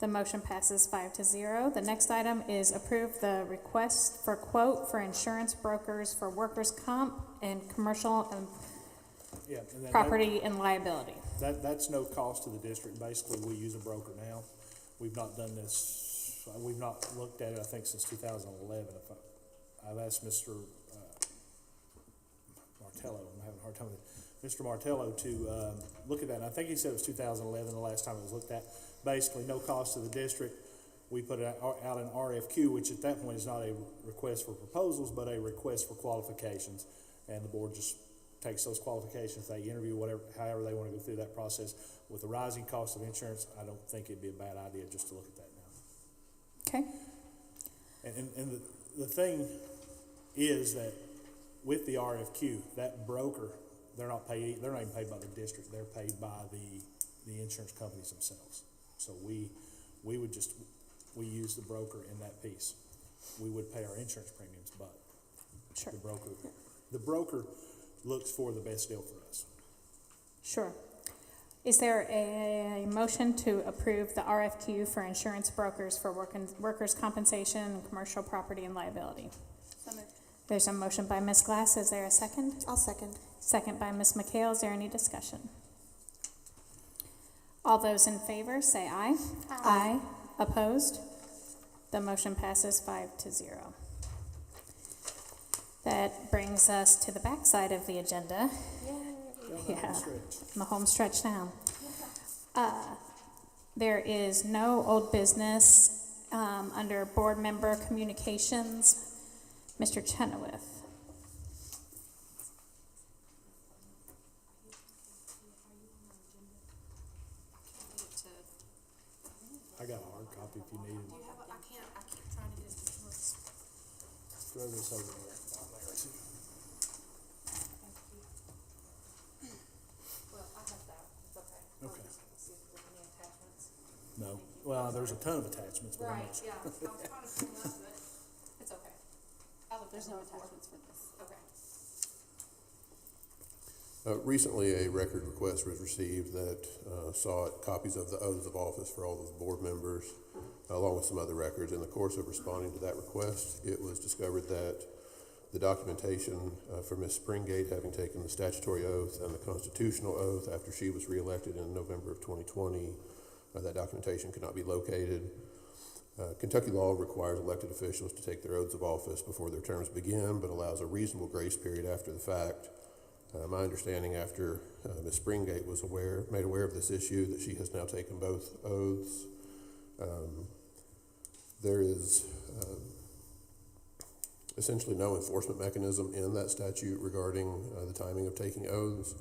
The motion passes 5-0. The next item is approve the request for quote for insurance brokers for workers' comp and commercial and Yeah, and then property and liability. That's no cost to the district. Basically, we use a broker now. We've not done this, we've not looked at it, I think, since 2011. I've asked Mr. Martello, I'm having a hard time with it, Mr. Martello to look at that. And I think he said it was 2011 the last time it was looked at. Basically, no cost to the district. We put out an RFQ, which at that point is not a request for proposals, but a request for qualifications. And the board just takes those qualifications, they interview however they want to go through that process. With the rising cost of insurance, I don't think it'd be a bad idea just to look at that now. Okay. And the thing is that with the RFQ, that broker, they're not even paid by the district, they're paid by the insurance companies themselves. So we use the broker in that piece. We would pay our insurance premiums, but Sure. the broker looks for the best deal for us. Sure. Is there a motion to approve the RFQ for insurance brokers for workers' compensation and commercial property and liability? So moved. There's a motion by Ms. Glass. Is there a second? I'll second. Second by Ms. McHale. Is there any discussion? All those in favor say aye. Aye. Opposed? The motion passes 5-0. That brings us to the back side of the agenda. Yeah, the home stretch now. There is no old business under board member communications. Mr. Chenoweth. I got a hard copy if you need it. Do you have I keep trying to get it to yours. Throw this over there. Well, I have that. It's okay. Okay. I'll just see if there's any attachments. No. Well, there's a ton of attachments, but I'm Right, not yeah. I was trying to pull them up, but it's okay. There's no attachments for this. Okay. Recently, a record request was received that sought copies of the oaths of office for all of the board members, along with some other records. In the course of responding to that request, it was discovered that the documentation for Ms. Springate having taken the statutory oath and the constitutional oath after she was reelected in November of 2020, that documentation could not be located. Kentucky law requires elected officials to take their oaths of office before their terms begin, but allows a reasonable grace period after the fact. My understanding after Ms. Springate was made aware of this issue that she has now taken both oaths. There is essentially no enforcement mechanism in that statute regarding the timing of taking oaths.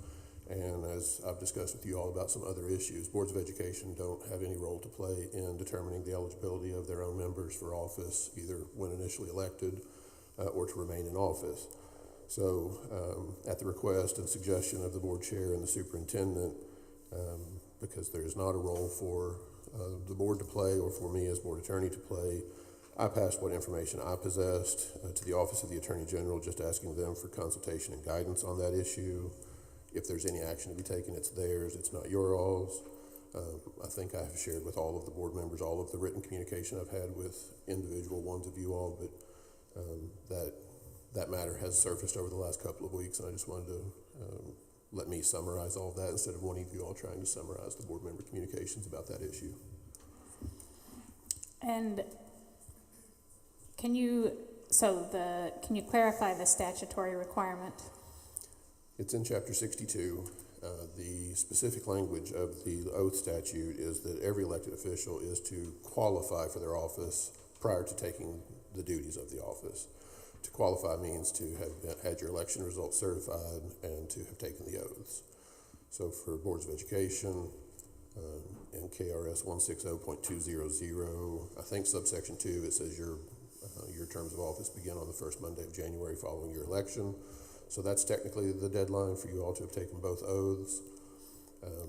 And as I've discussed with you all about some other issues, boards of education don't have any role to play in determining the eligibility of their own members for office, either when initially elected or to remain in office. So at the request and suggestion of the board chair and the superintendent, because there is not a role for the board to play or for me as board attorney to play, I passed what information I possessed to the Office of the Attorney General, just asking them for consultation and guidance on that issue. If there's any action to be taken, it's theirs, it's not your all's. I think I have shared with all of the board members all of the written communication I've had with individual ones of you all, but that matter has surfaced over the last couple of weeks, and I just wanted to let me summarize all of that instead of one of you all trying to summarize the board member communications about that issue. And can you clarify the statutory requirement? It's in Chapter 62. The specific language of the oath statute is that every elected official is to qualify for their office prior to taking the duties of the office. To qualify means to have had your election results certified and to have taken the oaths. So for boards of education, in KRS 160.200, I think subsection 2, it says your terms of office begin on the first Monday of January following your election. So that's technically the deadline for you all to have taken both oaths.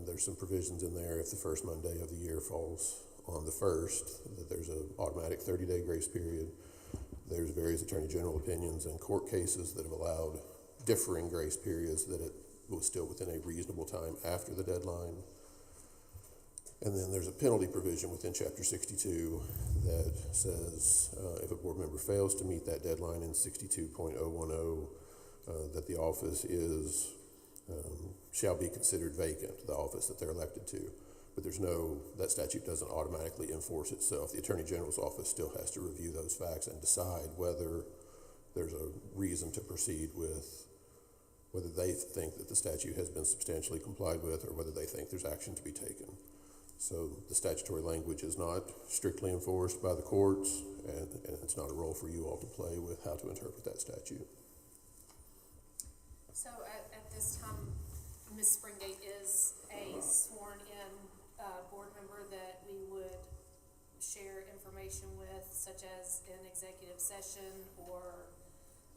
There's some provisions in there if the first Monday of the year falls on the 1st, that there's an automatic 30-day grace period. There's various attorney general opinions and court cases that have allowed differing grace periods that it was still within a reasonable time after the deadline. And then there's a penalty provision within Chapter 62 that says if a board member fails to meet that deadline in 62.010, that the office shall be considered vacant, the office that they're elected to. But that statute doesn't automatically enforce itself. The Attorney General's office still has to review those facts and decide whether there's a reason to proceed with, whether they think that the statute has been substantially complied with or whether they think there's action to be taken. So the statutory language is not strictly enforced by the courts, and it's not a role for you all to play with how to interpret that statute. So at this time, Ms. Springate is a sworn-in board member that we would share information with, such as in executive session or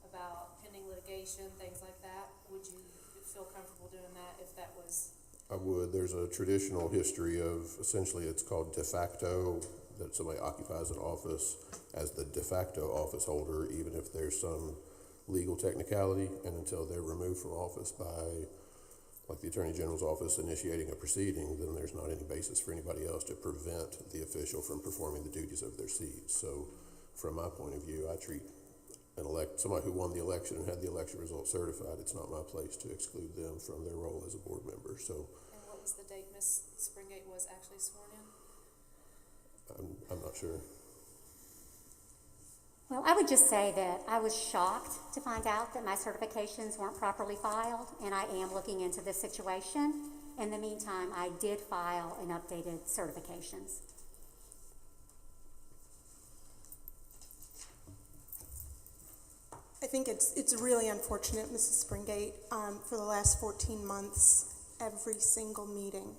about pending litigation, things like that. Would you feel comfortable doing that if that was? I would. There's a traditional history of, essentially it's called de facto, that somebody occupies an office as the de facto office holder, even if there's some legal technicality, and until they're removed from office by like the Attorney General's office initiating a proceeding, then there's not any basis for anybody else to prevent the official from performing the duties of their seat. So from my point of view, I treat somebody who won the election and had the election results certified, it's not my place to exclude them from their role as a board member. So. And what was the date Ms. Springate was actually sworn in? I'm not sure. Well, I would just say that I was shocked to find out that my certifications weren't properly filed, and I am looking into this situation. In the meantime, I did file an updated certifications. I think it's really unfortunate, Mrs. Springate. For the last 14 months, every single meeting,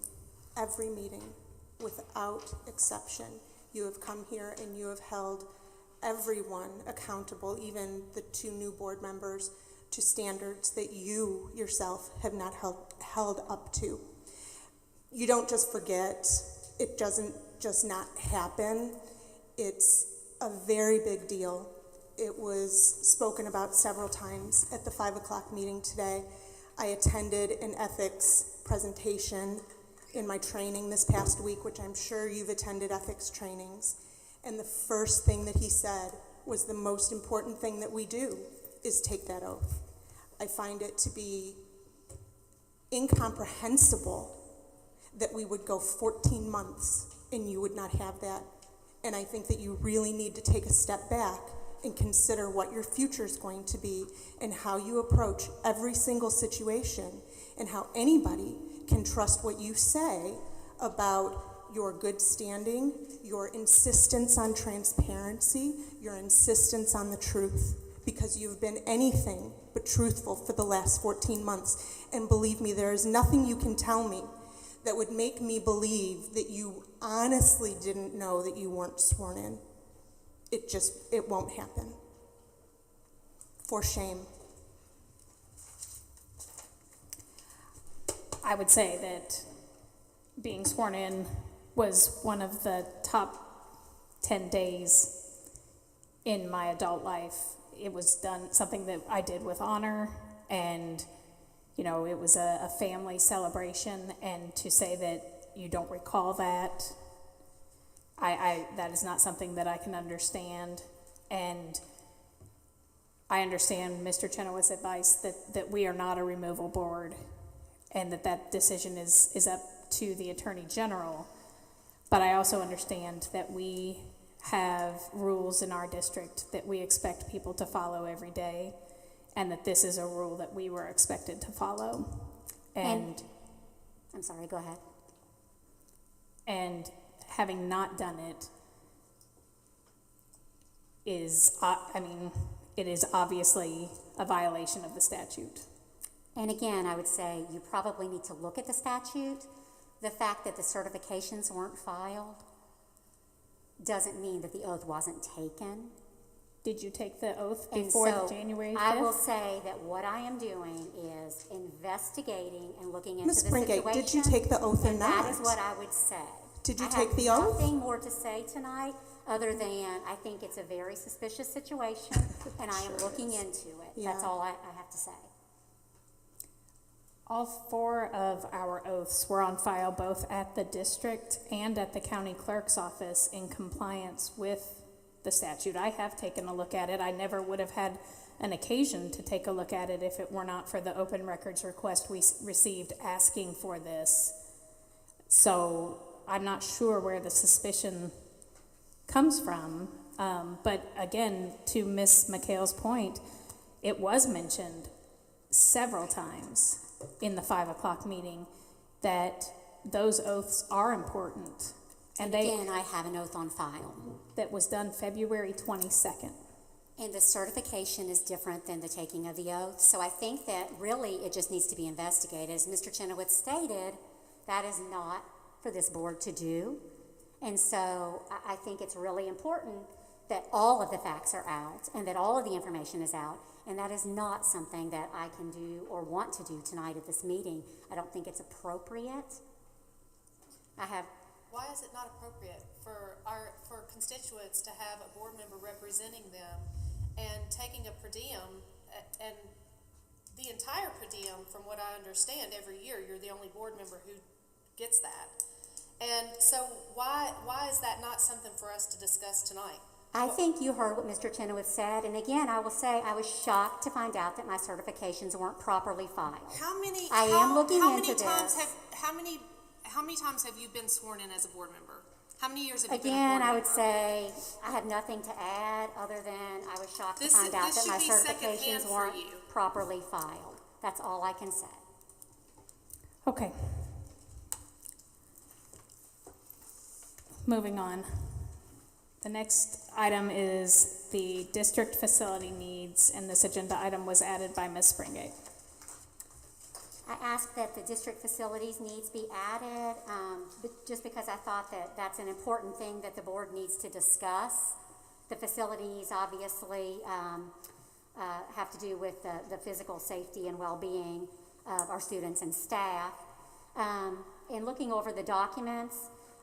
without exception, you have come here and you have held everyone accountable, even the 2 new board members, to standards that you yourself have not held up to. You don't just forget. It doesn't just not happen. It's a very big deal. It was spoken about several times at the 5 o'clock meeting today. I attended an ethics presentation in my training this past week, which I'm sure you've attended ethics trainings. And the first thing that he said was the most important thing that we do is take that oath. I find it to be incomprehensible that we would go 14 months and you would not have that. And I think that you really need to take a step back and consider what your future is going to be and how you approach every single situation and how anybody can trust what you say about your good standing, your insistence on transparency, your insistence on the truth, because you've been anything but truthful for the last 14 months. And believe me, there is nothing you can tell me that would make me believe that you honestly didn't know that you weren't sworn in. It won't happen. For shame. I would say that being sworn in was one of the top 10 days in my adult life. It was something that I did with honor, and it was a family celebration, and to say that you don't recall that, that is not something that I can understand. And I understand Mr. Chenoweth's advice that we are not a removal board, and that decision is up to the Attorney General. But I also understand that we have rules in our district that we expect people to follow every day, and that this is a rule that we were expected to follow. And I'm sorry, go ahead. And having not done it is, it is obviously a violation of the statute. And again, I would say you probably need to look at the statute. The fact that the certifications weren't filed doesn't mean that the oath wasn't taken. Did you take the oath before the January 5th? I will say that what I am doing is investigating and looking into Ms. the Springate, situation. did you take the oath or not? That is what I would say. Did you take the oath? I have nothing more to say tonight other than I think it's a very suspicious situation and I am looking into it. Yeah. That's all I have to say. All 4 of our oaths were on file both at the district and at the county clerk's office in compliance with the statute. I have taken a look at it. I never would have had an occasion to take a look at it if it were not for the open records request we received asking for this. So I'm not sure where the suspicion comes from. But again, to Ms. McHale's point, it was mentioned several times in the 5 o'clock meeting that those oaths are important. And again, I have an oath on file. That was done February 22nd. And the certification is different than the taking of the oath. So I think that really it just needs to be investigated. As Mr. Chenoweth stated, that is not for this board to do. And so I think it's really important that all of the facts are out and that all of the information is out. And that is not something that I can do or want to do tonight at this meeting. I don't think it's appropriate. Why is it not appropriate for constituents to have a board member representing them and taking a per diem and the entire per diem, from what I understand, every year, you're the only board member who gets that. And so why is that not something for us to discuss tonight? I think you heard what Mr. Chenoweth said, and again, I will say I was shocked to find out that my certifications weren't properly filed. How many times have you been sworn in as a board member? How many years have you been a board member? Again, I would say I have nothing to add other than I was shocked to find out that my certifications weren't properly filed. That's all I can say. Okay. Moving on. The next item is the district facility needs, and this agenda item was added by Ms. Springate. I asked that the district facilities needs be added, just because I thought that that's an important thing that the board needs to discuss. The facilities obviously have to do with the physical safety and well-being of our students and staff. In looking over the documents,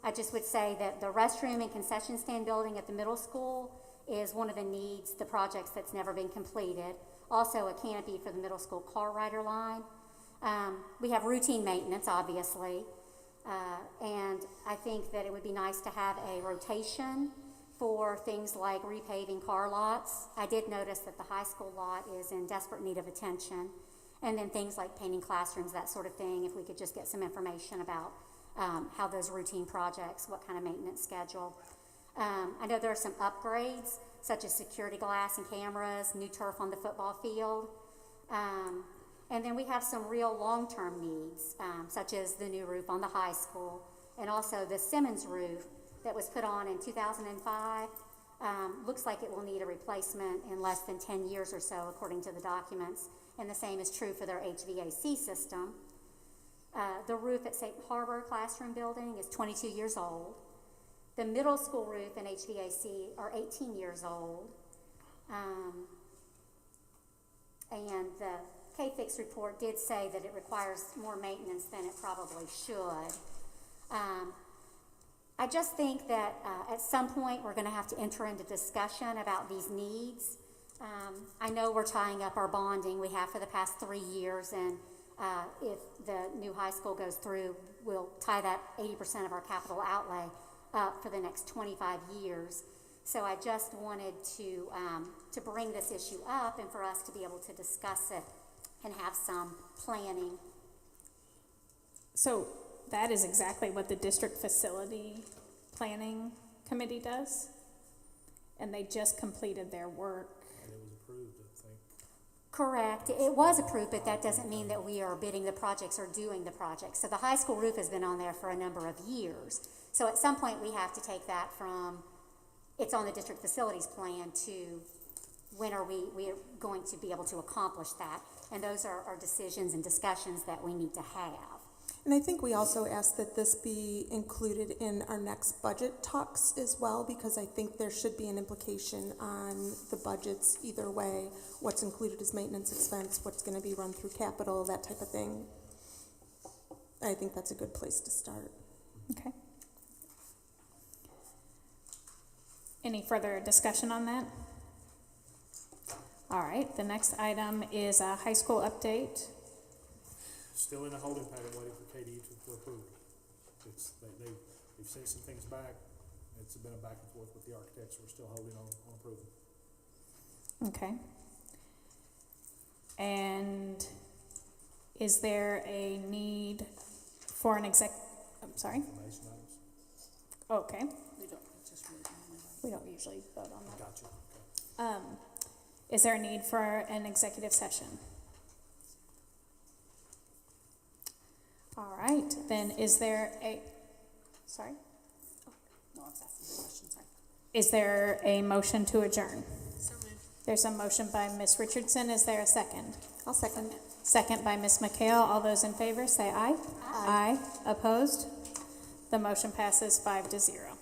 I just would say that the restroom and concession stand building at the middle school is one of the needs, the projects that's never been completed. Also, a canopy for the middle school car rider line. We have routine maintenance, obviously, and I think that it would be nice to have a rotation for things like repaving car lots. I did notice that the high school lot is in desperate need of attention, and then things like painting classrooms, that sort of thing, if we could just get some information about how those routine projects, what kind of maintenance schedule. I know there are some upgrades, such as security glass and cameras, new turf on the football field. And then we have some real long-term needs, such as the new roof on the high school, and also the Simmons roof that was put on in 2005. Looks like it will need a replacement in less than 10 years or so, according to the documents, and the same is true for their HVAC system. The roof at St. Harbor Classroom Building is 22 years old. The middle school roof and HVAC are 18 years old. And the K-Fix report did say that it requires more maintenance than it probably should. I just think that at some point we're going to have to enter into discussion about these needs. I know we're tying up our bonding we have for the past 3 years, and if the new high school goes through, we'll tie that 80% of our capital outlay up for the next 25 years. So I just wanted to bring this issue up and for us to be able to discuss it and have some planning. So that is exactly what the district facility planning committee does, and they just completed their work. And it was approved, I think. Correct. It was approved, but that doesn't mean that we are bidding the projects or doing the projects. So the high school roof has been on there for a number of years. So at some point we have to take that from, it's on the district facilities plan, to when are we are going to be able to accomplish that. And those are decisions and discussions that we need to have. And I think we also asked that this be included in our next budget talks as well, because I think there should be an implication on the budgets either way. What's included as maintenance expense, what's going to be run through capital, that type of thing. I think that's a good place to start. Okay. Any further discussion on that? All right, the next item is a high school update. Still in a holding pattern waiting for KDE to approve. They've sent some things back. It's been a back and forth with the architects. We're still holding on approval. Okay. And is there a need for an I'm sorry? Information items. Okay. We don't usually vote on that. Gotcha. Okay. Is there a need for an executive session? All right, then is there a, sorry? No, I was asking a question, sorry. Is there a motion to adjourn? So moved. There's a motion by Ms. Richardson. Is there a second? I'll second. Second by Ms. McHale. All those in favor say aye. Aye. Opposed? The motion passes 5-0.